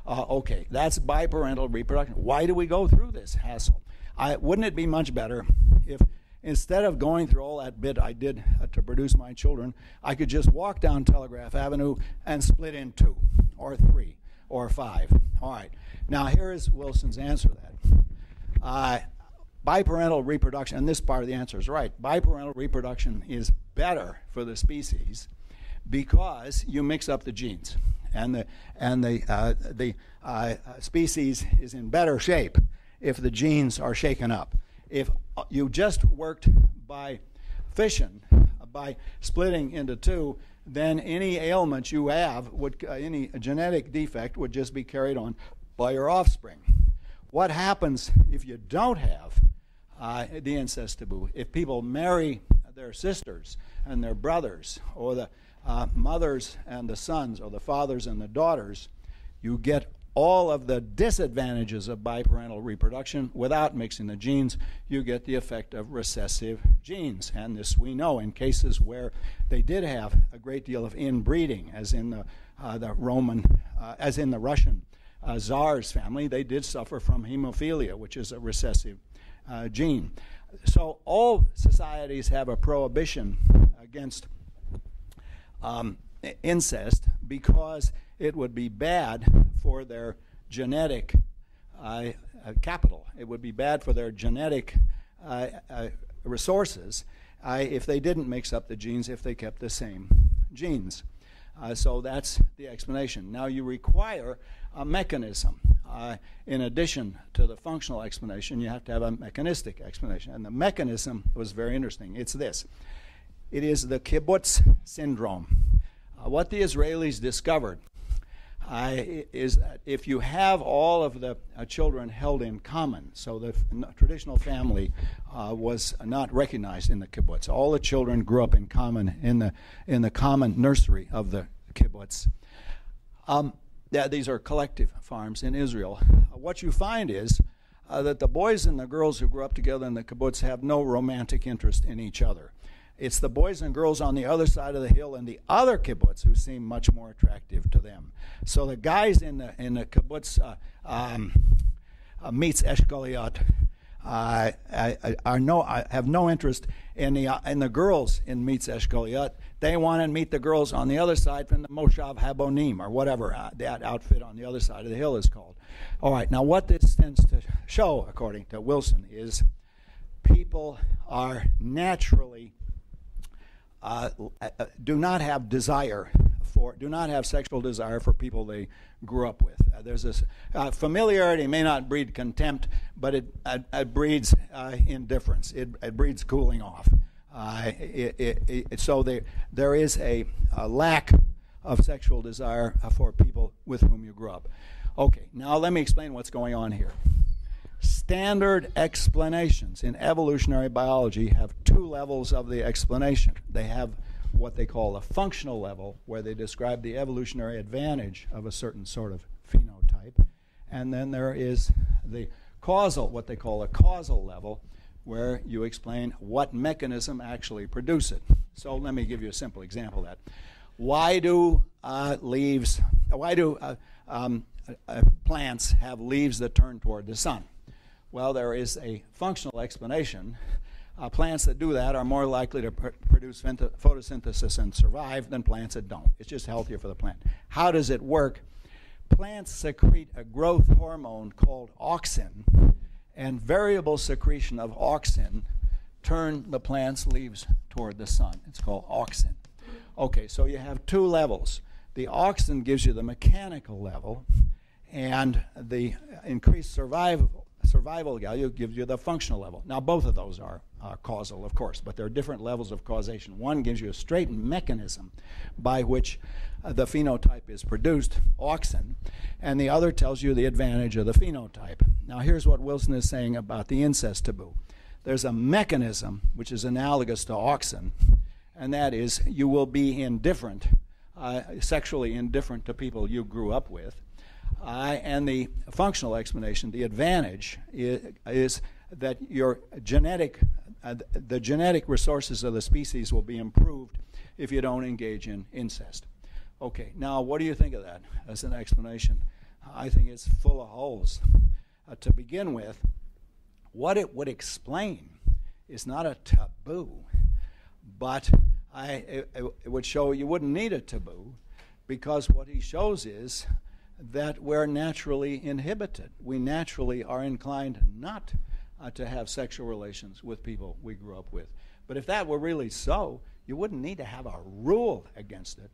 Okay, that's biparental reproduction. Why do we go through this hassle? Wouldn't it be much better if instead of going through all that bit I did to produce my children, I could just walk down Telegraph Avenue and split in 2 or 3 or 5? All right. Now here is Wilson's answer to that. Biparental reproduction, and this part of the answer is right. Biparental reproduction is better for the species because you mix up the genes, and the species is in better shape if the genes are shaken up. If you just worked by fission, by splitting into 2, then any ailment you have, any genetic defect would just be carried on by your offspring. What happens if you don't have the incest taboo? If people marry their sisters and their brothers, or the mothers and the sons, or the fathers and the daughters, you get all of the disadvantages of biparental reproduction without mixing the genes. You get the effect of recessive genes. And this we know in cases where they did have a great deal of inbreeding, as in the Russian Tsar's family. They did suffer from hemophilia, which is a recessive gene. So all societies have a prohibition against incest because it would be bad for their genetic capital. It would be bad for their genetic resources if they didn't mix up the genes, if they kept the same genes. So that's the explanation. Now you require a mechanism. In addition to the functional explanation, you have to have a mechanistic explanation. And the mechanism was very interesting. It's this. It is the kibbutz syndrome. What the Israelis discovered is that if you have all of the children held in common, so the traditional family was not recognized in the kibbutz. All the children grew up in common in the common nursery of the kibbutz. These are collective farms in Israel. What you find is that the boys and the girls who grew up together in the kibbutz have no romantic interest in each other. It's the boys and girls on the other side of the hill in the other kibbutz who seem much more attractive to them. So the guys in the kibbutz meets Eshkoliot have no interest in the girls in Meets Eshkoliot. They want to meet the girls on the other side from the Moshav Habonim, or whatever that outfit on the other side of the hill is called. All right, now what this tends to show, according to Wilson, is people are naturally do not have desire do not have sexual desire for people they grew up with. There's this familiarity may not breed contempt, but it breeds indifference. It breeds cooling off. So there is a lack of sexual desire for people with whom you grew up. Okay, now let me explain what's going on here. Standard explanations in evolutionary biology have two levels of the explanation. They have what they call a functional level, where they describe the evolutionary advantage of a certain sort of phenotype. And then there is the causal, what they call a causal level, where you explain what mechanism actually produces it. So let me give you a simple example of that. Why do plants have leaves that turn toward the sun? Well, there is a functional explanation. Plants that do that are more likely to produce photosynthesis and survive than plants that don't. It's just healthier for the plant. How does it work? Plants secrete a growth hormone called auxin, and variable secretion of auxin turn the plant's leaves toward the sun. It's called auxin. Okay, so you have two levels. The auxin gives you the mechanical level, and the increased survival value gives you the functional level. Now, both of those are causal, of course, but there are different levels of causation. One gives you a straight mechanism by which the phenotype is produced, auxin, and the other tells you the advantage of the phenotype. Now, here's what Wilson is saying about the incest taboo. There's a mechanism which is analogous to auxin, and that is you will be indifferent, sexually indifferent to people you grew up with. And the functional explanation, the advantage, is that your the genetic resources of the species will be improved if you don't engage in incest. Okay, now what do you think of that as an explanation? I think it's full of holes. To begin with, what it would explain is not a taboo, but it would show you wouldn't need a taboo, because what he shows is that we're naturally inhibited. We naturally are inclined not to have sexual relations with people we grew up with. But if that were really so, you wouldn't need to have a rule against it.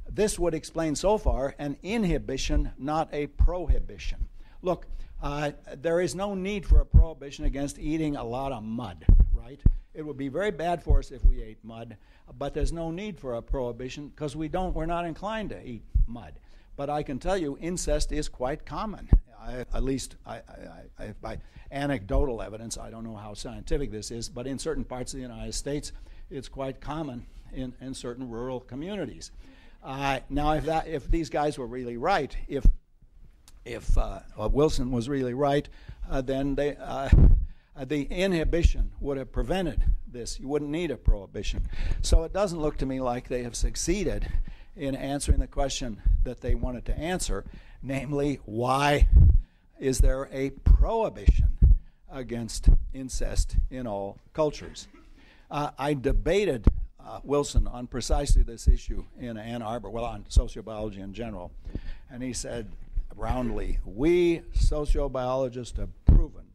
This would explain so far an inhibition, not a prohibition. Look, there is no need for a prohibition against eating a lot of mud, right? It would be very bad for us if we ate mud, but there's no need for a prohibition because we're not inclined to eat mud. But I can tell you incest is quite common, at least by anecdotal evidence. I don't know how scientific this is, but in certain parts of the United States, it's quite common in certain rural communities. Now, if these guys were really right, if Wilson was really right, then the inhibition would have prevented this. You wouldn't need a prohibition. So it doesn't look to me like they have succeeded in answering the question that they wanted to answer, namely, why is there a prohibition against incest in all cultures? I debated Wilson on precisely this issue in Ann Arbor, well, on sociobiology in general, and he said roundly, we sociobiologists have proven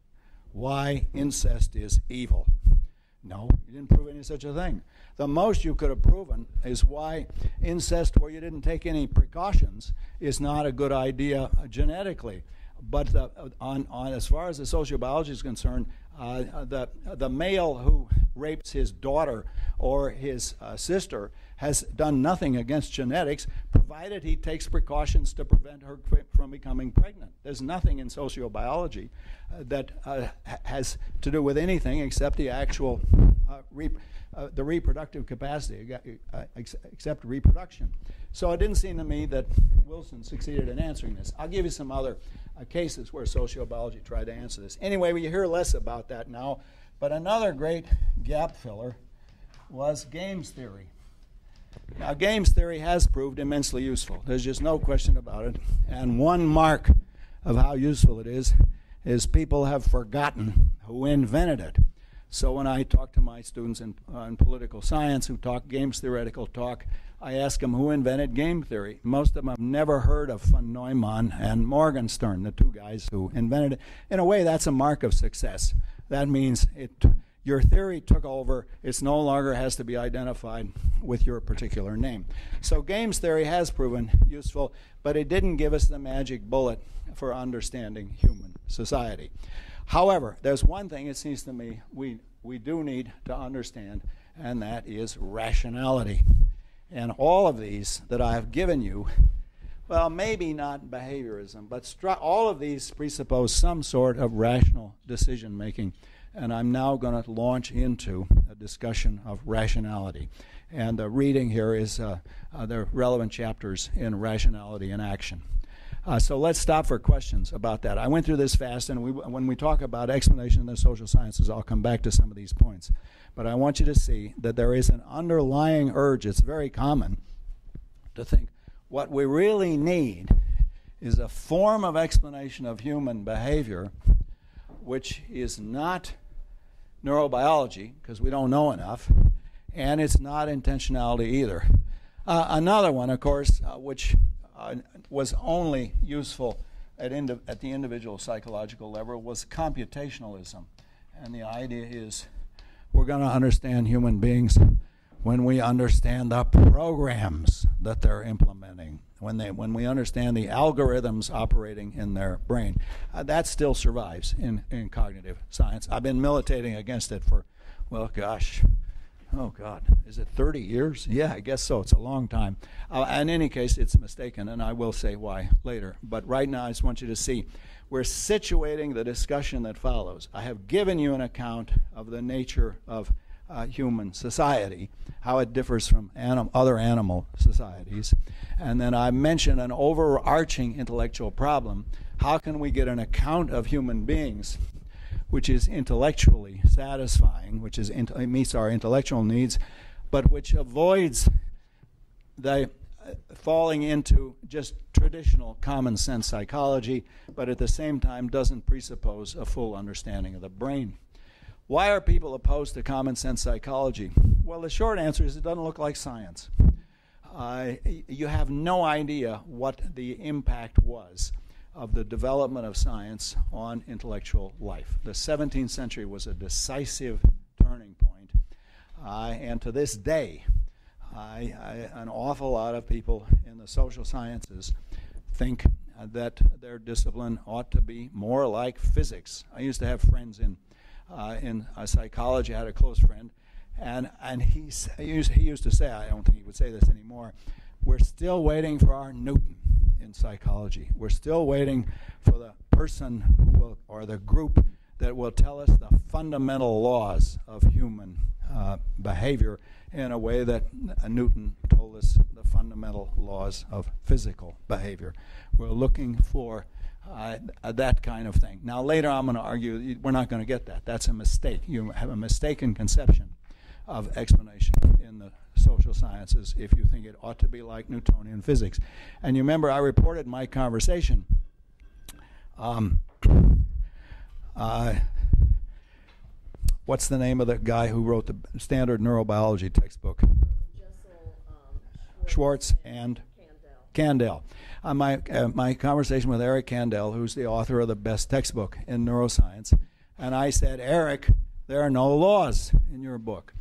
why incest is evil. No, you didn't prove any such a thing. The most you could have proven is why incest, where you didn't take any precautions, is not a good idea genetically. But as far as the sociobiology is concerned, the male who rapes his daughter or his sister has done nothing against genetics, provided he takes precautions to prevent her from becoming pregnant. There's nothing in sociobiology that has to do with anything except the actual the reproductive capacity, except reproduction. So it didn't seem to me that Wilson succeeded in answering this. I'll give you some other cases where sociobiology tried to answer this. Anyway, we hear less about that now, but another great gap filler was games theory. Now, games theory has proved immensely useful. There's just no question about it. And one mark of how useful it is people have forgotten who invented it. So when I talk to my students in political science who talk games theoretical talk, I ask them who invented game theory. Most of them have never heard of von Neumann and Morgenstern, the two guys who invented it. In a way, that's a mark of success. That means your theory took over. It no longer has to be identified with your particular name. So games theory has proven useful, but it didn't give us the magic bullet for understanding human society. However, there's one thing it seems to me we do need to understand, and that is rationality. And all of these that I have given you, well, maybe not behaviorism, but all of these presuppose some sort of rational decision making. And I'm now going to launch into a discussion of rationality. And the reading here is the relevant chapters in Rationality in Action. So let's stop for questions about that. I went through this fast, and when we talk about explanation in the social sciences, I'll come back to some of these points. But I want you to see that there is an underlying urge. It's very common to think what we really need is a form of explanation of human behavior which is not neurobiology, because we don't know enough, and it's not intentionality either. Another one, of course, which was only useful at the individual psychological level, was computationalism. And the idea is we're going to understand human beings when we understand the programs that they're implementing, when we understand the algorithms operating in their brain. That still survives in cognitive science. I've been militating against it for, well, gosh, oh God, is it 30 years? Yeah, I guess so. It's a long time. In any case, it's mistaken, and I will say why later. But right now, I just want you to see we're situating the discussion that follows. I have given you an account of the nature of human society, how it differs from other animal societies. And then I mentioned an overarching intellectual problem. How can we get an account of human beings which is intellectually satisfying, which meets our intellectual needs, but which avoids the falling into just traditional common sense psychology, but at the same time doesn't presuppose a full understanding of the brain. Why are people opposed to common sense psychology? Well, the short answer is it doesn't look like science. You have no idea what the impact was of the development of science on intellectual life. The 17th century was a decisive turning point, and to this day, an awful lot of people in the social sciences think that their discipline ought to be more like physics. I used to have friends in psychology. I had a close friend, and he used to say, I don't think he would say this anymore, we're still waiting for our Newton in psychology. We're still waiting for the person who will, or the group that will tell us the fundamental laws of human behavior in a way that Newton told us the fundamental laws of physical behavior. We're looking for that kind of thing. Now, later I'm going to argue we're not going to get that. That's a mistake. You have a mistaken conception of explanation in the social sciences if you think it ought to be like Newtonian physics. And you remember I reported my conversation. What's the name of the guy who wrote the standard neurobiology textbook? Schwartz and Kandel. My conversation with Eric Kandel, who's the author of the best textbook in neuroscience, and I said, Eric, there are no laws in your book.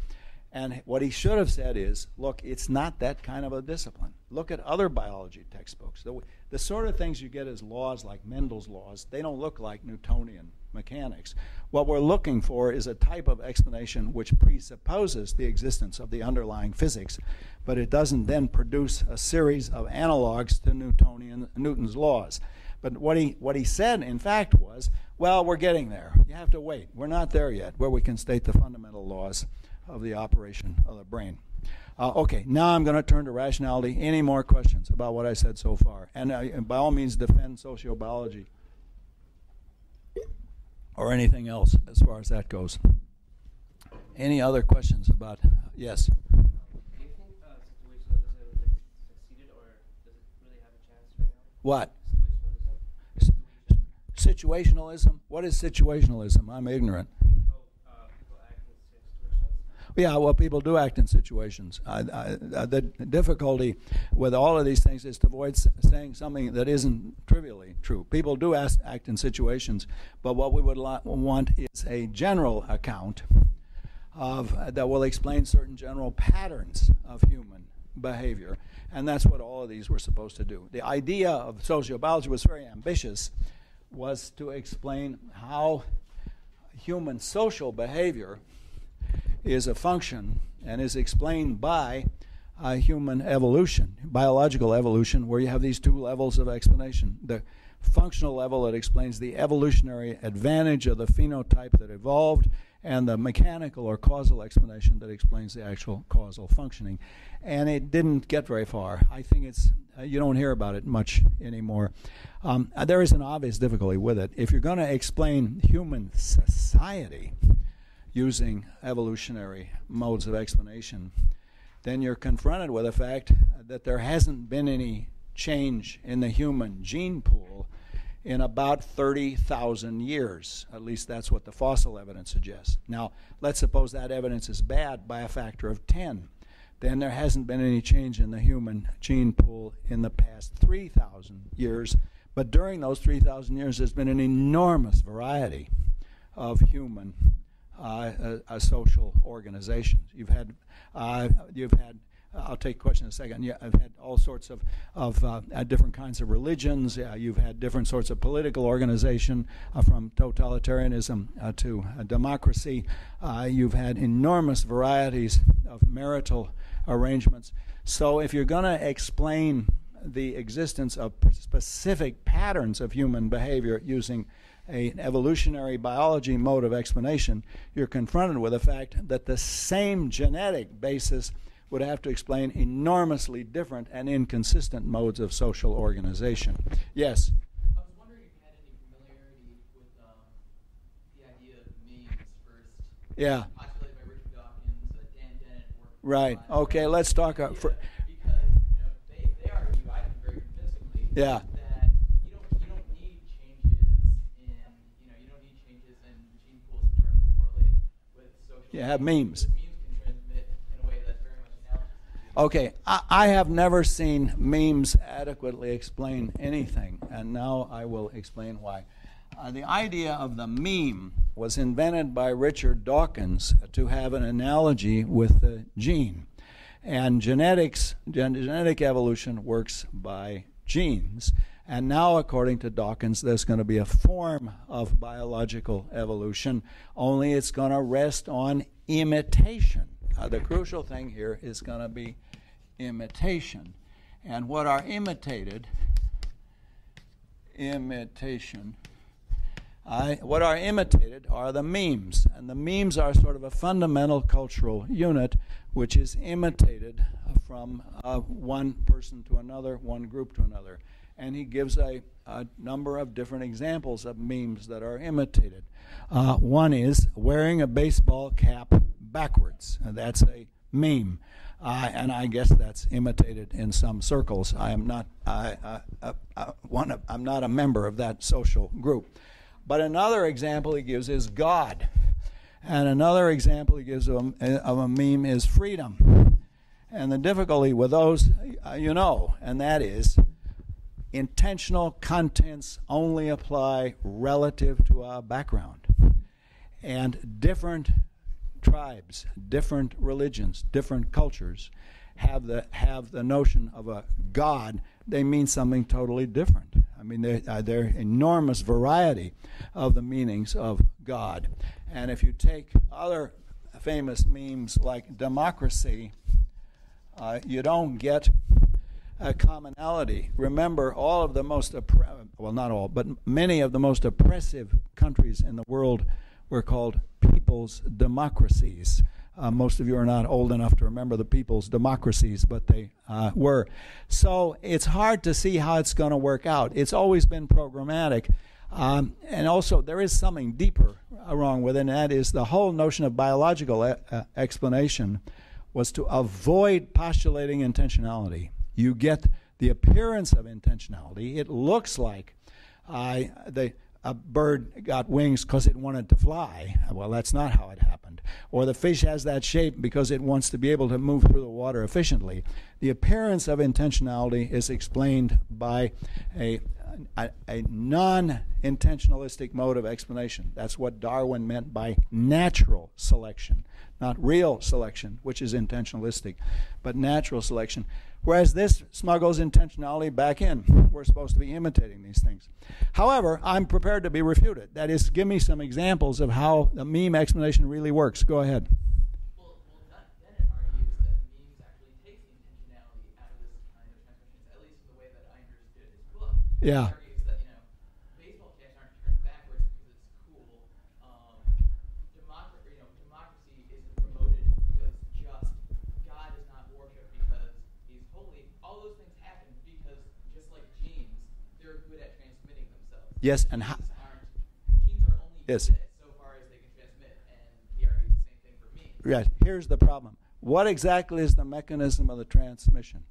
And what he should have said is, look, it's not that kind of a discipline. Look at other biology textbooks. The sort of things you get as laws like Mendel's laws, they don't look like Newtonian mechanics. What we're looking for is a type of explanation which presupposes the existence of the underlying physics, but it doesn't then produce a series of analogs to Newton's laws. But what he said, in fact, was, well, we're getting there. You have to wait. We're not there yet, where we can state the fundamental laws of the operation of the brain. Okay, now I'm going to turn to rationality. Any more questions about what I said so far? And by all means, defend sociobiology or anything else as far as that goes. Any other questions about, yes? Do you think situationalism succeeded, or does it really have a chance right now? What? Situationalism? Situationalism? What is situationalism? I'm ignorant. People act in situations? Yeah, well, people do act in situations. The difficulty with all of these things is to avoid saying something that isn't trivially true. People do act in situations, but what we would want is a general account that will explain certain general patterns of human behavior. And that's what all of these were supposed to do. The idea of sociobiology was very ambitious, was to explain how human social behavior is a function and is explained by human evolution, biological evolution, where you have these two levels of explanation. The functional level that explains the evolutionary advantage of the phenotype that evolved, and the mechanical or causal explanation that explains the actual causal functioning. And it didn't get very far. I think it's, you don't hear about it much anymore. There is an obvious difficulty with it. If you're going to explain human society using evolutionary modes of explanation, then you're confronted with the fact that there hasn't been any change in the human gene pool in about 30,000 years. At least that's what the fossil evidence suggests. Now, let's suppose that evidence is bad by a factor of 10. Then there hasn't been any change in the human gene pool in the past 3,000 years. But during those 3,000 years, there's been an enormous variety of human social organizations. You've had, I'll take a question in a second. Yeah, I've had all sorts of different kinds of religions. You've had different sorts of political organization, from totalitarianism to democracy. You've had enormous varieties of marital arrangements. So if you're going to explain the existence of specific patterns of human behavior using an evolutionary biology mode of explanation, you're confronted with the fact that the same genetic basis would have to explain enormously different and inconsistent modes of social organization. Yes? I was wondering if you had any familiarity with the idea of memes first. Yeah. Postulated by Richard Dawkins, Dan Dennett worked. Right. Okay, let's talk. Because they argue, I think very convincingly, Yeah. that you don't need changes in gene pools to directly correlate with social. You have memes. Memes can transmit in a way that's very much analogous to Okay, I have never seen memes adequately explain anything, and now I will explain why. The idea of the meme was invented by Richard Dawkins to have an analogy with the gene. And genetic evolution works by genes. And now, according to Dawkins, there's going to be a form of biological evolution, only it's going to rest on imitation. The crucial thing here is going to be imitation. And what are imitated? What are imitated are the memes. And the memes are sort of a fundamental cultural unit which is imitated from one person to another, one group to another. And he gives a number of different examples of memes that are imitated. One is wearing a baseball cap backwards. And that's a meme. And I guess that's imitated in some circles. I'm not a member of that social group. But another example he gives is God. And another example he gives of a meme is freedom. And the difficulty with those, and that is intentional contents only apply relative to our background. And different tribes, different religions, different cultures have the notion of a God. They mean something totally different. I mean, there are enormous variety of the meanings of God. And if you take other famous memes like democracy, you don't get a commonality. Remember, all of the most not all, but many of the most oppressive countries in the world were called people's democracies. Most of you are not old enough to remember the people's democracies, but they were. So it's hard to see how it's going to work out. It's always been programmatic. And also, there is something deeper wrong with it, and that is the whole notion of biological explanation was to avoid postulating intentionality. You get the appearance of intentionality. It looks like a bird got wings because it wanted to fly. Well, that's not how it happened. Or the fish has that shape because it wants to be able to move through the water efficiently. The appearance of intentionality is explained by a a non-intentionalistic mode of explanation. That's what Darwin meant by natural selection, not real selection, which is intentionalistic, but natural selection. Whereas this smuggles intentionality back in. We're supposed to be imitating these things. However, I'm prepared to be refuted. That is, give me some examples of how the meme explanation really works. Go ahead. Well, Dennett argues that memes actually take the intentionality out of this kind of transmissions, at least in the way that I understood his book. Yeah. He argues that, baseball caps aren't turned backwards because it's cool. Democracy isn't promoted because just God is not worshipped because he's holy. All those things happen because, just like genes, they're good at transmitting themselves. Yes, and genes are only good so far as they can transmit, and he argues the same thing for me. Right. Here's the problem. What exactly is the mechanism of the transmission?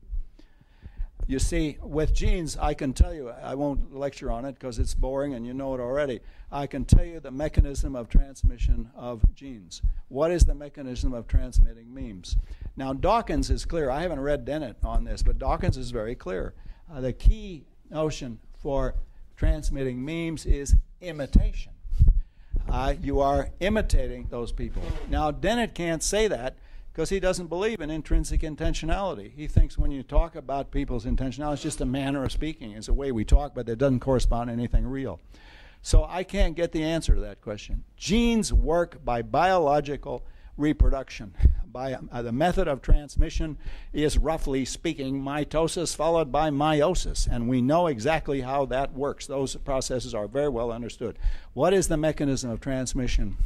You see, with genes, I can tell you, I won't lecture on it because it's boring and you know it already. I can tell you the mechanism of transmission of genes. What is the mechanism of transmitting memes? Now, Dawkins is clear. I haven't read Dennett on this, but Dawkins is very clear. The key notion for transmitting memes is imitation. You are imitating those people. Now, Dennett can't say that because he doesn't believe in intrinsic intentionality. He thinks when you talk about people's intentionality, it's just a manner of speaking. It's a way we talk, but it doesn't correspond to anything real. So I can't get the answer to that question. Genes work by biological reproduction. By the method of transmission is, roughly speaking, mitosis followed by meiosis, and we know exactly how that works. Those processes are very well understood. What is the mechanism of transmission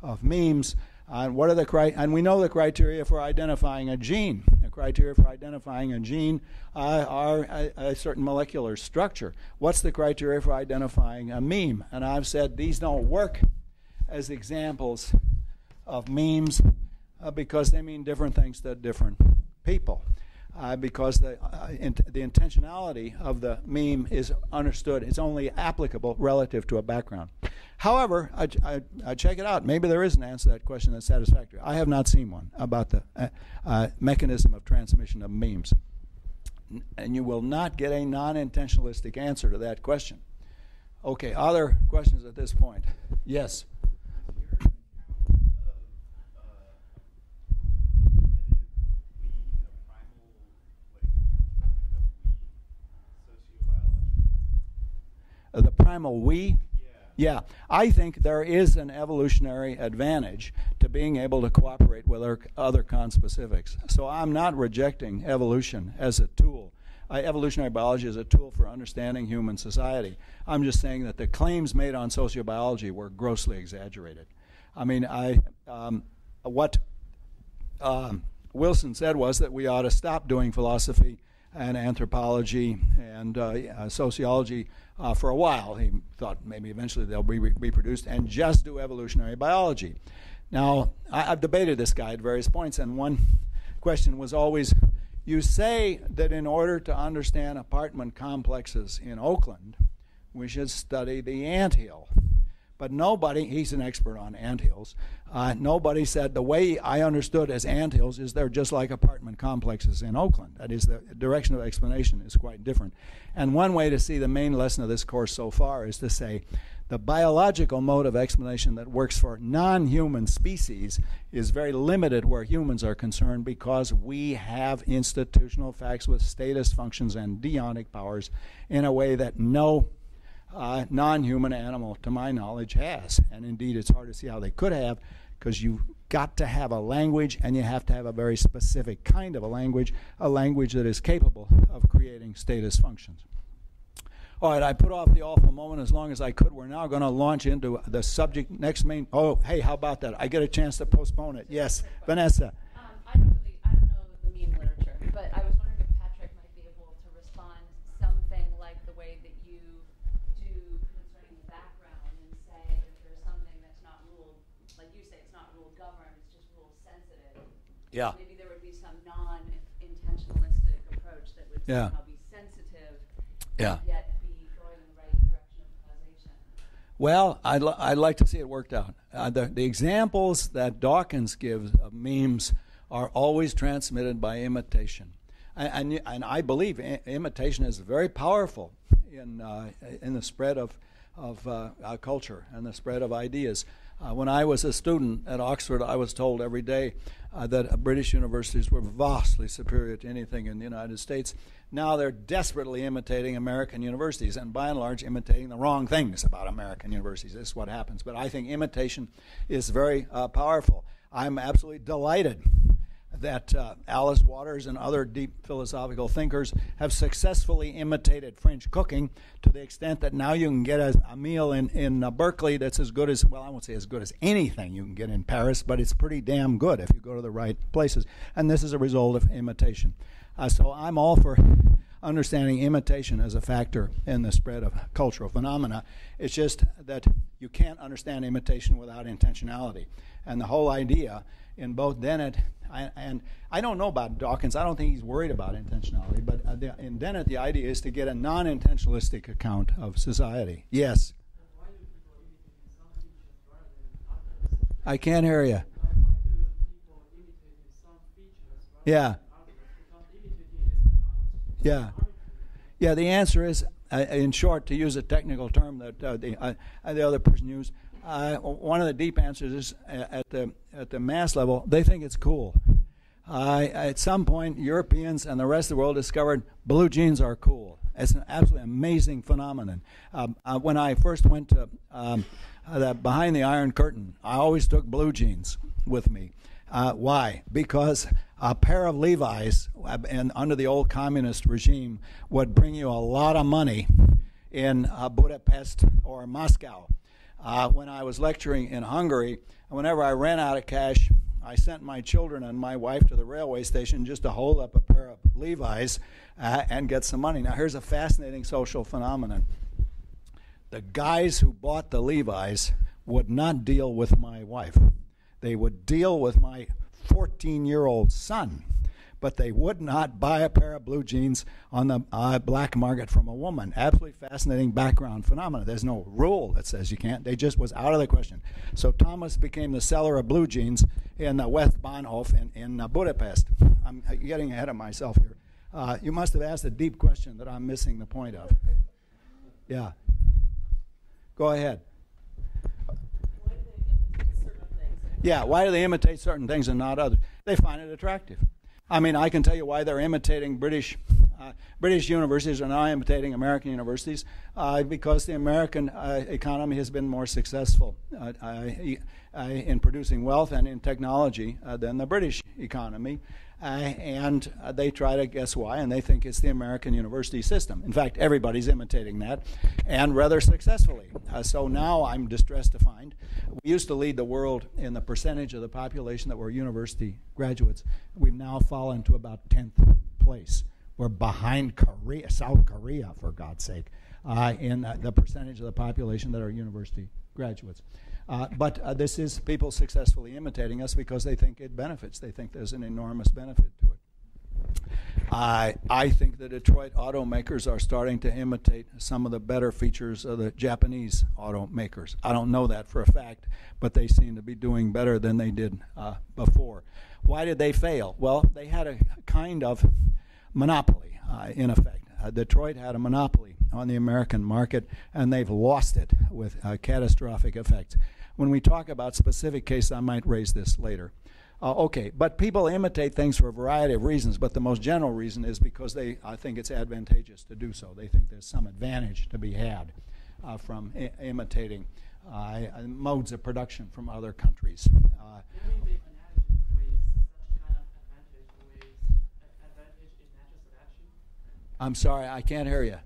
of memes? What are the and we know the criteria for identifying a gene. The criteria for identifying a gene are a certain molecular structure. What's the criteria for identifying a meme? And I've said these don't work as examples of memes because they mean different things to different people. Because the intentionality of the meme is understood. It's only applicable relative to a background. However, I check it out. Maybe there is an answer to that question that's satisfactory. I have not seen one about the mechanism of transmission of memes. And you will not get a non-intentionalistic answer to that question. Okay, other questions at this point? Yes? The primal we? Yeah. I think there is an evolutionary advantage to being able to cooperate with other conspecifics. So I'm not rejecting evolution as a tool. Evolutionary biology is a tool for understanding human society. I'm just saying that the claims made on sociobiology were grossly exaggerated. I mean, what Wilson said was that we ought to stop doing philosophy and anthropology and sociology for a while. He thought maybe eventually they'll be reproduced, and just do evolutionary biology. Now, I've debated this guy at various points, and one question was always, you say that in order to understand apartment complexes in Oakland, we should study the anthill. But nobody, he's an expert on anthills, nobody said the way I understood as anthills is they're just like apartment complexes in Oakland. That is, the direction of explanation is quite different. And one way to see the main lesson of this course so far is to say the biological mode of explanation that works for non-human species is very limited where humans are concerned because we have institutional facts with status functions and deonic powers in a way that no non-human animal, to my knowledge, has. And indeed, it's hard to see how they could have, because you've got to have a language, and you have to have a very specific kind of a language that is capable of creating status functions. All right, I put off the awful moment as long as I could. We're now going to launch into the subject next main. Oh, hey, how about that? I get a chance to postpone it. Yes, Vanessa. I don't know the meme literature, but I was wondering if Patrick might be able to respond something like the way that you do concerning the background and say if there's something that's not rule, like you say, it's not rule governed, it's just rule sensitive. Yeah. Maybe there would be some non-intentionalistic approach that would somehow be sensitive, Yeah. yet be going in the right direction of causation. Well, I'd like to see it worked out. The examples that Dawkins gives of memes are always transmitted by imitation. And I believe imitation is very powerful in the spread of culture and the spread of ideas. When I was a student at Oxford, I was told every day that British universities were vastly superior to anything in the United States. Now they're desperately imitating American universities, and by and large imitating the wrong things about American universities. This is what happens. But I think imitation is very powerful. I'm absolutely delighted that Alice Waters and other deep philosophical thinkers have successfully imitated French cooking to the extent that now you can get a meal in Berkeley that's as good as, well, I won't say as good as anything you can get in Paris, but it's pretty damn good if you go to the right places. And this is a result of imitation. So I'm all for understanding imitation as a factor in the spread of cultural phenomena. It's just that you can't understand imitation without intentionality. And the whole idea in both Dennett and I don't know about Dawkins. I don't think he's worried about intentionality. But in Dennett, the idea is to get a non-intentionalistic account of society. Yes? Why do people imitate some features rather than others? I can't hear you. Why do people imitate some features rather Yeah. than others? Because imitating is not Yeah. arbitrary. Yeah, the answer is, in short, to use a technical term that the other person used, one of the deep answers is at the mass level, they think it's cool. At some point, Europeans and the rest of the world discovered blue jeans are cool. It's an absolutely amazing phenomenon. When I first went to behind the Iron Curtain, I always took blue jeans with me. Why? Because a pair of Levi's and under the old communist regime would bring you a lot of money in Budapest or Moscow. When I was lecturing in Hungary, whenever I ran out of cash, I sent my children and my wife to the railway station just to hold up a pair of Levi's and get some money. Now, here's a fascinating social phenomenon. The guys who bought the Levi's would not deal with my wife. They would deal with my 14-year-old son, but they would not buy a pair of blue jeans on the black market from a woman. Absolutely fascinating background phenomena. There's no rule that says you can't. They just was out of the question. So Thomas became the seller of blue jeans in West Bahnhof in Budapest. I'm getting ahead of myself here. You must have asked a deep question that I'm missing the point of. Yeah. Go ahead. Yeah, why do they imitate certain things and not others? They find it attractive. I mean, I can tell you why they're imitating British universities are now imitating American universities because the American economy has been more successful in producing wealth and in technology than the British economy. And they try to guess why, and they think it's the American university system. In fact, everybody's imitating that, and rather successfully. So now I'm distressed to find we used to lead the world in the percentage of the population that were university graduates. We've now fallen to about 10th place. We're behind Korea, South Korea, for God's sake, in the percentage of the population that are university graduates. But this is people successfully imitating us because they think it benefits. They think there's an enormous benefit to it. I think the Detroit automakers are starting to imitate some of the better features of the Japanese automakers. I don't know that for a fact, but they seem to be doing better than they did before. Why did they fail? Well, they had a kind of monopoly, in effect. Detroit had a monopoly on the American market, and they've lost it with catastrophic effects. When we talk about specific cases, I might raise this later. Okay, but people imitate things for a variety of reasons, but the most general reason is because I think it's advantageous to do so. They think there's some advantage to be had from imitating modes of production from other countries. I'm sorry, I can't hear you.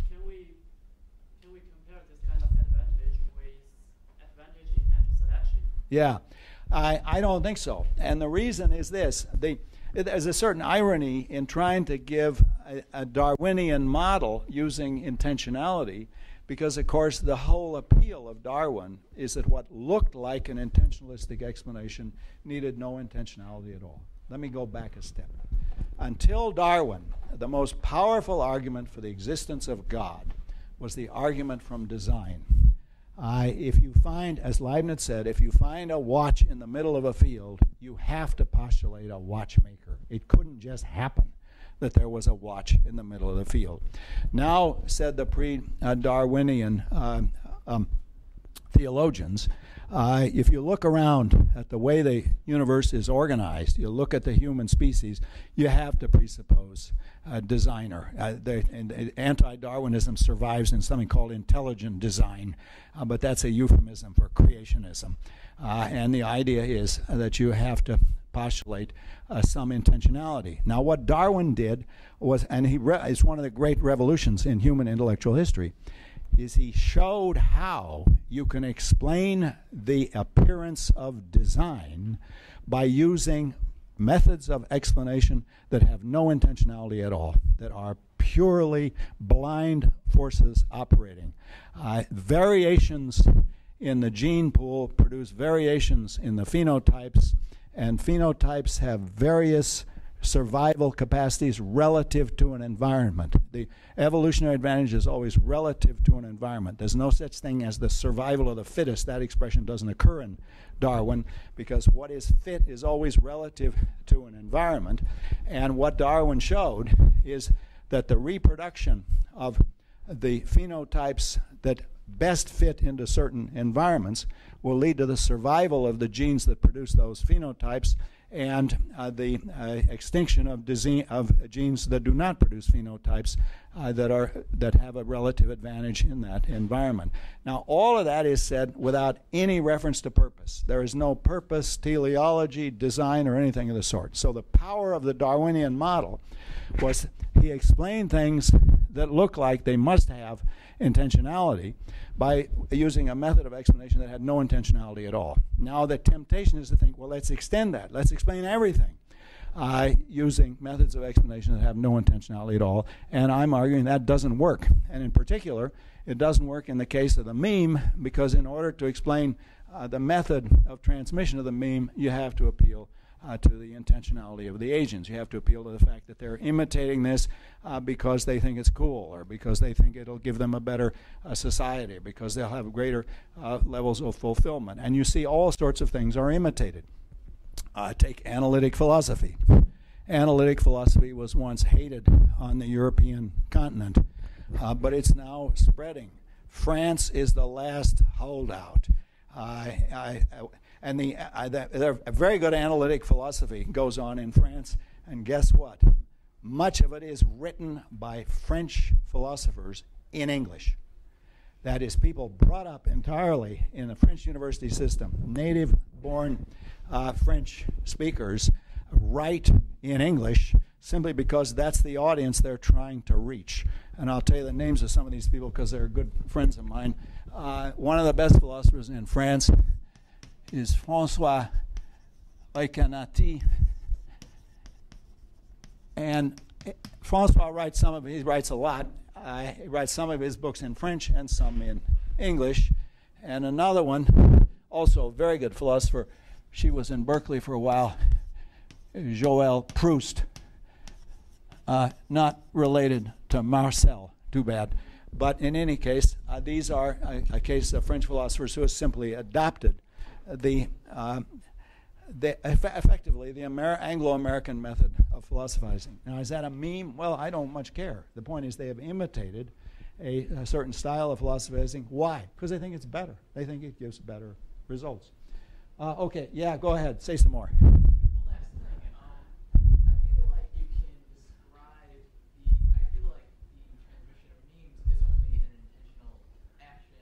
Can we compare this kind of advantage with advantage in natural selection? Yeah, I don't think so. And the reason is this. There's a certain irony in trying to give a Darwinian model using intentionality because, of course, the whole appeal of Darwin is that what looked like an intentionalistic explanation needed no intentionality at all. Let me go back a step. Until Darwin, the most powerful argument for the existence of God was the argument from design. If you find, as Leibniz said, if you find a watch in the middle of a field, you have to postulate a watchmaker. It couldn't just happen that there was a watch in the middle of the field. Now, said the pre-Darwinian theologians, if you look around at the way the universe is organized, you look at the human species, you have to presuppose a designer. Anti-Darwinism survives in something called intelligent design, but that's a euphemism for creationism. And the idea is that you have to postulate some intentionality. Now, what Darwin did was, and it's one of the great revolutions in human intellectual history, is he showed how you can explain the appearance of design by using methods of explanation that have no intentionality at all, that are purely blind forces operating. Variations in the gene pool produce variations in the phenotypes, and phenotypes have various survival capacities relative to an environment. The evolutionary advantage is always relative to an environment. There's no such thing as the survival of the fittest. That expression doesn't occur in Darwin, because what is fit is always relative to an environment. And what Darwin showed is that the reproduction of the phenotypes that best fit into certain environments will lead to the survival of the genes that produce those phenotypes, and the extinction of genes that do not produce phenotypes that have a relative advantage in that environment. Now, all of that is said without any reference to purpose. There is no purpose, teleology, design, or anything of the sort. So the power of the Darwinian model was he explained things that look like they must have intentionality by using a method of explanation that had no intentionality at all. Now the temptation is to think, well, let's extend that. Let's explain everything using methods of explanation that have no intentionality at all. And I'm arguing that doesn't work. And in particular, it doesn't work in the case of the meme, because in order to explain the method of transmission of the meme, you have to appeal to the intentionality of the agents. You have to appeal to the fact that they're imitating this because they think it's cool, or because they think it'll give them a better society, because they'll have greater levels of fulfillment. And you see all sorts of things are imitated. Take analytic philosophy. Analytic philosophy was once hated on the European continent, but it's now spreading. France is the last holdout. And a very good analytic philosophy goes on in France, and guess what? Much of it is written by French philosophers in English. That is, people brought up entirely in the French university system, native-born French speakers write in English simply because that's the audience they're trying to reach. And I'll tell you the names of some of these people because they're good friends of mine. One of the best philosophers in France is François Kandel, and François writes he writes a lot. He writes some of his books in French and some in English. And another one, also a very good philosopher, she was in Berkeley for a while, Joël Proust, not related to Marcel, too bad. But in any case, these are a case of French philosophers who have simply adopted effectively the Anglo-American method of philosophizing. Now, is that a meme? Well, I don't much care. The point is they have imitated a certain style of philosophizing. Why? Because they think it's better. They think it gives better results. Okay, yeah, go ahead. Say some more. One last thing. I feel like you can describe I feel like the transmission of memes is only an intentional action,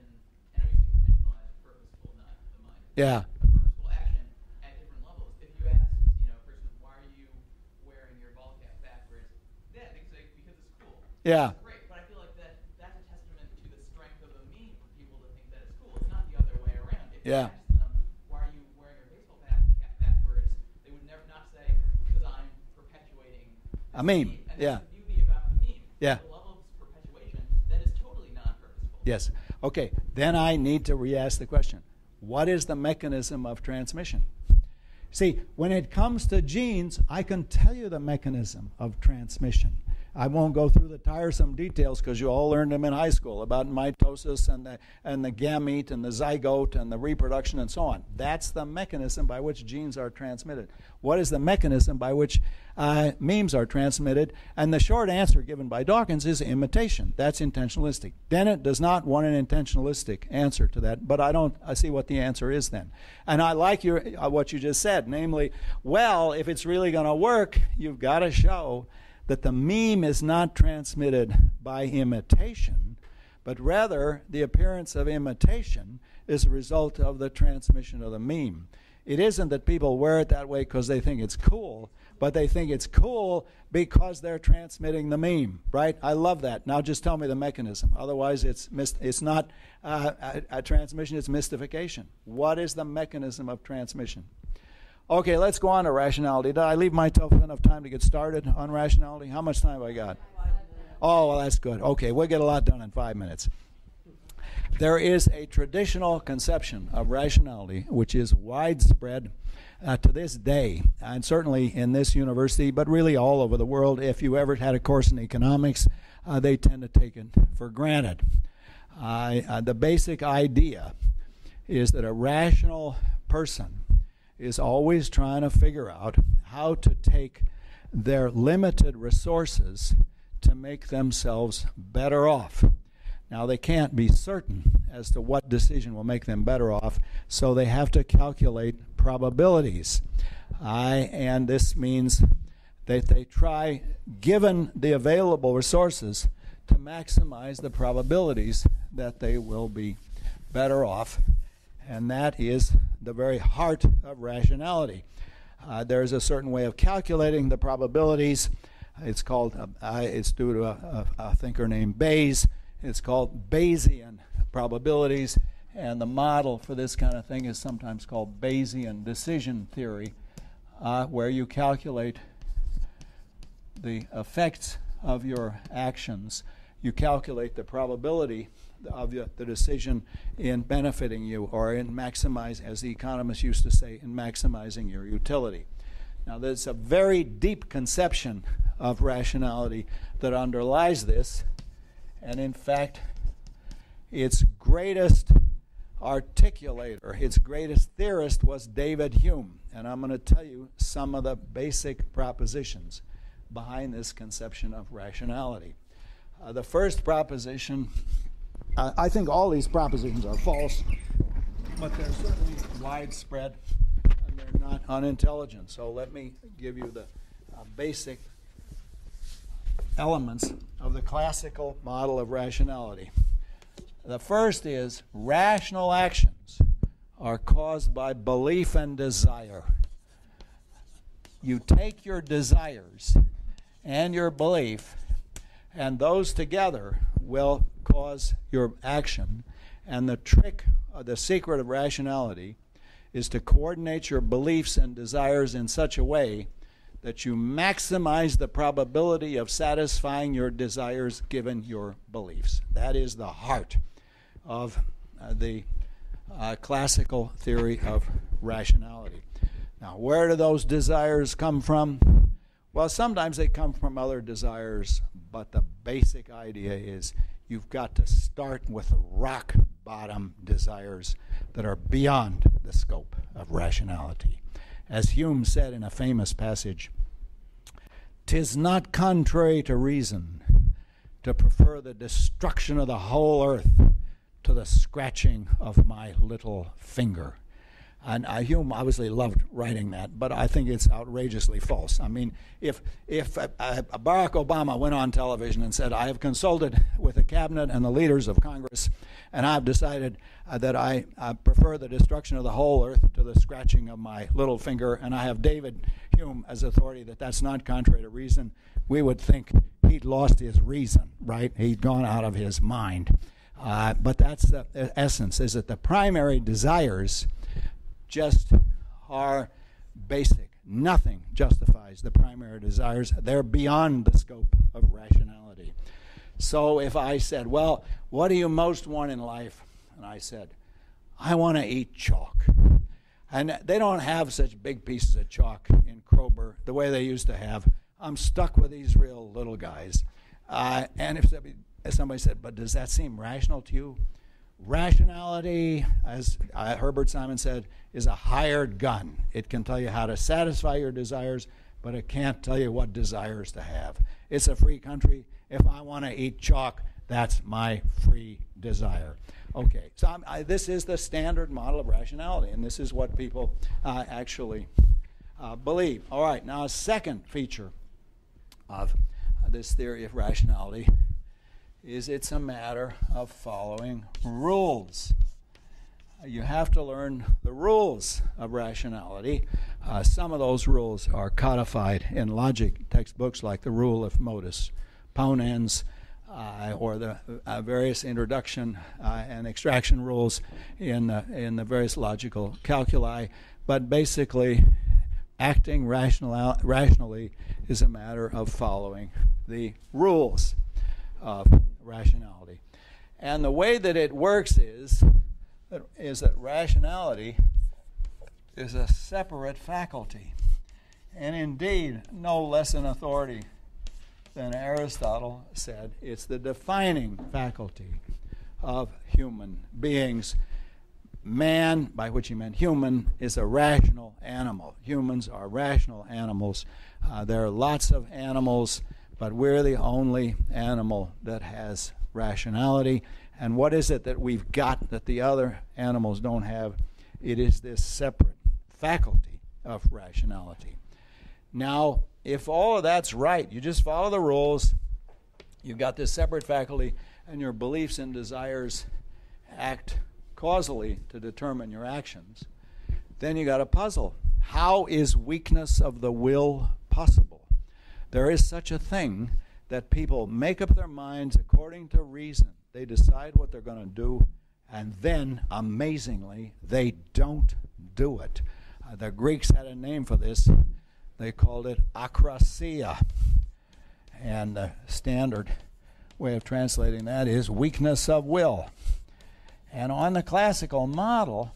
and I'm using intentional as purposeful, not the mind. Yeah. A purposeful action at different levels. If you ask, a person, why are you wearing your ball cap backwards? Yeah, they say because it's cool. Yeah. That's great, but I feel like that's a testament to the strength of a meme for people to think that it's cool. It's not the other way around. If you ask them, why are you wearing your baseball cap backwards? They would never not say, because I'm perpetuating a meme. And Yeah. that's the beauty about the meme. Yeah. The level of perpetuation that is totally non-purposeful. Yes. Okay. Then I need to re-ask the question. What is the mechanism of transmission? See, when it comes to genes, I can tell you the mechanism of transmission. I won't go through the tiresome details because you all learned them in high school about mitosis and the gamete and the zygote and the reproduction and so on. That's the mechanism by which genes are transmitted. What is the mechanism by which memes are transmitted? And the short answer given by Dawkins is imitation. That's intentionalistic. Dennett does not want an intentionalistic answer to that, but I see what the answer is then. And I like what you just said, namely, well, if it's really going to work, you've got to show that the meme is not transmitted by imitation, but rather the appearance of imitation is a result of the transmission of the meme. It isn't that people wear it that way because they think it's cool, but they think it's cool because they're transmitting the meme, right? I love that. Now just tell me the mechanism. Otherwise, it's not a transmission, it's mystification. What is the mechanism of transmission? Okay, let's go on to rationality. Did I leave myself enough time to get started on rationality? How much time have I got? 5 minutes. Oh, well, that's good. Okay, we'll get a lot done in 5 minutes. There is a traditional conception of rationality which is widespread to this day, and certainly in this university, but really all over the world. If you ever had a course in economics, they tend to take it for granted. The basic idea is that a rational person is always trying to figure out how to take their limited resources to make themselves better off. Now, they can't be certain as to what decision will make them better off, so they have to calculate probabilities. And this means that they try, given the available resources, to maximize the probabilities that they will be better off. And that is the very heart of rationality. There's a certain way of calculating the probabilities. It's called, it's due to a thinker named Bayes. It's called Bayesian probabilities. And the model for this kind of thing is sometimes called Bayesian decision theory, where you calculate the effects of your actions. You calculate the probability of the decision in benefiting you, or in maximize, as the economists used to say, in maximizing your utility. Now, there's a very deep conception of rationality that underlies this, and in fact, its greatest articulator, its greatest theorist was David Hume, and I'm going to tell you some of the basic propositions behind this conception of rationality. The first proposition, I think all these propositions are false, but they're certainly widespread and they're not unintelligent. So let me give you the basic elements of the classical model of rationality. The first is rational actions are caused by belief and desire. You take your desires and your belief, and those together will cause your action. And the trick, the secret of rationality, is to coordinate your beliefs and desires in such a way that you maximize the probability of satisfying your desires given your beliefs. That is the heart of the classical theory of rationality. Now, where do those desires come from? Well, sometimes they come from other desires, but the basic idea is you've got to start with rock bottom desires that are beyond the scope of rationality. As Hume said in a famous passage, "'Tis not contrary to reason to prefer the destruction of the whole earth to the scratching of my little finger." And Hume obviously loved writing that, but I think it's outrageously false. I mean, if Barack Obama went on television and said, "I have consulted with the cabinet and the leaders of Congress, and I've decided that I prefer the destruction of the whole earth to the scratching of my little finger, and I have David Hume as authority that that's not contrary to reason," we would think he'd lost his reason, right? He'd gone out of his mind. But that's the essence, is that the primary desires just are basic. Nothing justifies the primary desires. They're beyond the scope of rationality. So if I said, well, what do you most want in life? And I said, I want to eat chalk. And they don't have such big pieces of chalk in Kroger the way they used to have. I'm stuck with these real little guys. And if somebody said, but does that seem rational to you? Rationality, as Herbert Simon said, is a hired gun. It can tell you how to satisfy your desires, but it can't tell you what desires to have. It's a free country. If I want to eat chalk, that's my free desire. Okay, so this is the standard model of rationality, and this is what people actually believe. All right, now a second feature of this theory of rationality is it's a matter of following rules. You have to learn the rules of rationality. Some of those rules are codified in logic textbooks like the rule of modus ponens, or the various introduction and extraction rules in the various logical calculi. But basically, acting rationally is a matter of following the rules of rationality. And the way that it works is that rationality is a separate faculty. And indeed, no less an authority than Aristotle said, it's the defining faculty of human beings. Man, by which he meant human, is a rational animal. Humans are rational animals. There are lots of animals, but we're the only animal that has rationality. And what is it that we've got that the other animals don't have? It is this separate faculty of rationality. Now, if all of that's right, you just follow the rules, you've got this separate faculty, and your beliefs and desires act causally to determine your actions, then you got a puzzle. How is weakness of the will possible? There is such a thing that people make up their minds according to reason. They decide what they're going to do, and then, amazingly, they don't do it. The Greeks had a name for this. They called it akrasia. And the standard way of translating that is weakness of will. And on the classical model,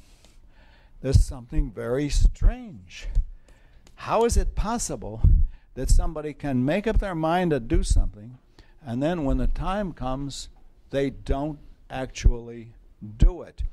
there's something very strange. How is it possible that somebody can make up their mind to do something, and then when the time comes, they don't actually do it?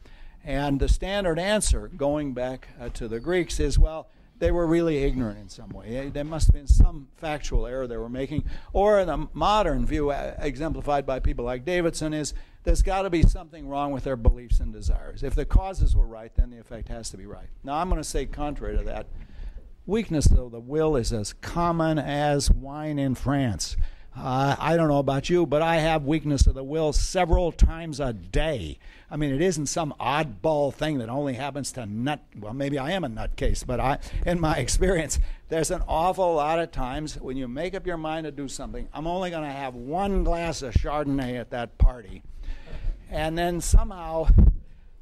And the standard answer, going back to the Greeks, is, well, they were really ignorant in some way. There must have been some factual error they were making. Or the modern view, exemplified by people like Davidson, is there's got to be something wrong with their beliefs and desires. If the causes were right, then the effect has to be right. Now, I'm going to say contrary to that. Weakness of the will is as common as wine in France. I don't know about you, but I have weakness of the will several times a day. I mean, it isn't some oddball thing that only happens to well, maybe I am a nutcase, but in my experience, there's an awful lot of times when you make up your mind to do something, I'm only going to have one glass of Chardonnay at that party. And then somehow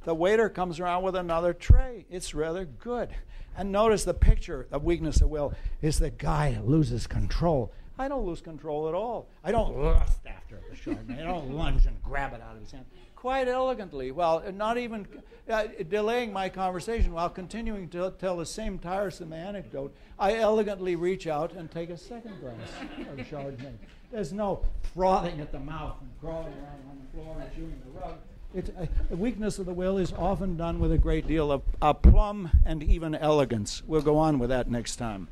the waiter comes around with another tray. It's rather good. And notice the picture of weakness of will is the guy who loses control. I don't lose control at all. I don't lust after the Chardonnay. I don't lunge and grab it out of his hand. Quite elegantly, while not even delaying my conversation, while continuing to tell the same tiresome anecdote, I elegantly reach out and take a second glass of Chardonnay. There's no frothing at the mouth and crawling around on the floor and chewing the rug. The weakness of the will is often done with a great deal of aplomb and even elegance. We'll go on with that next time.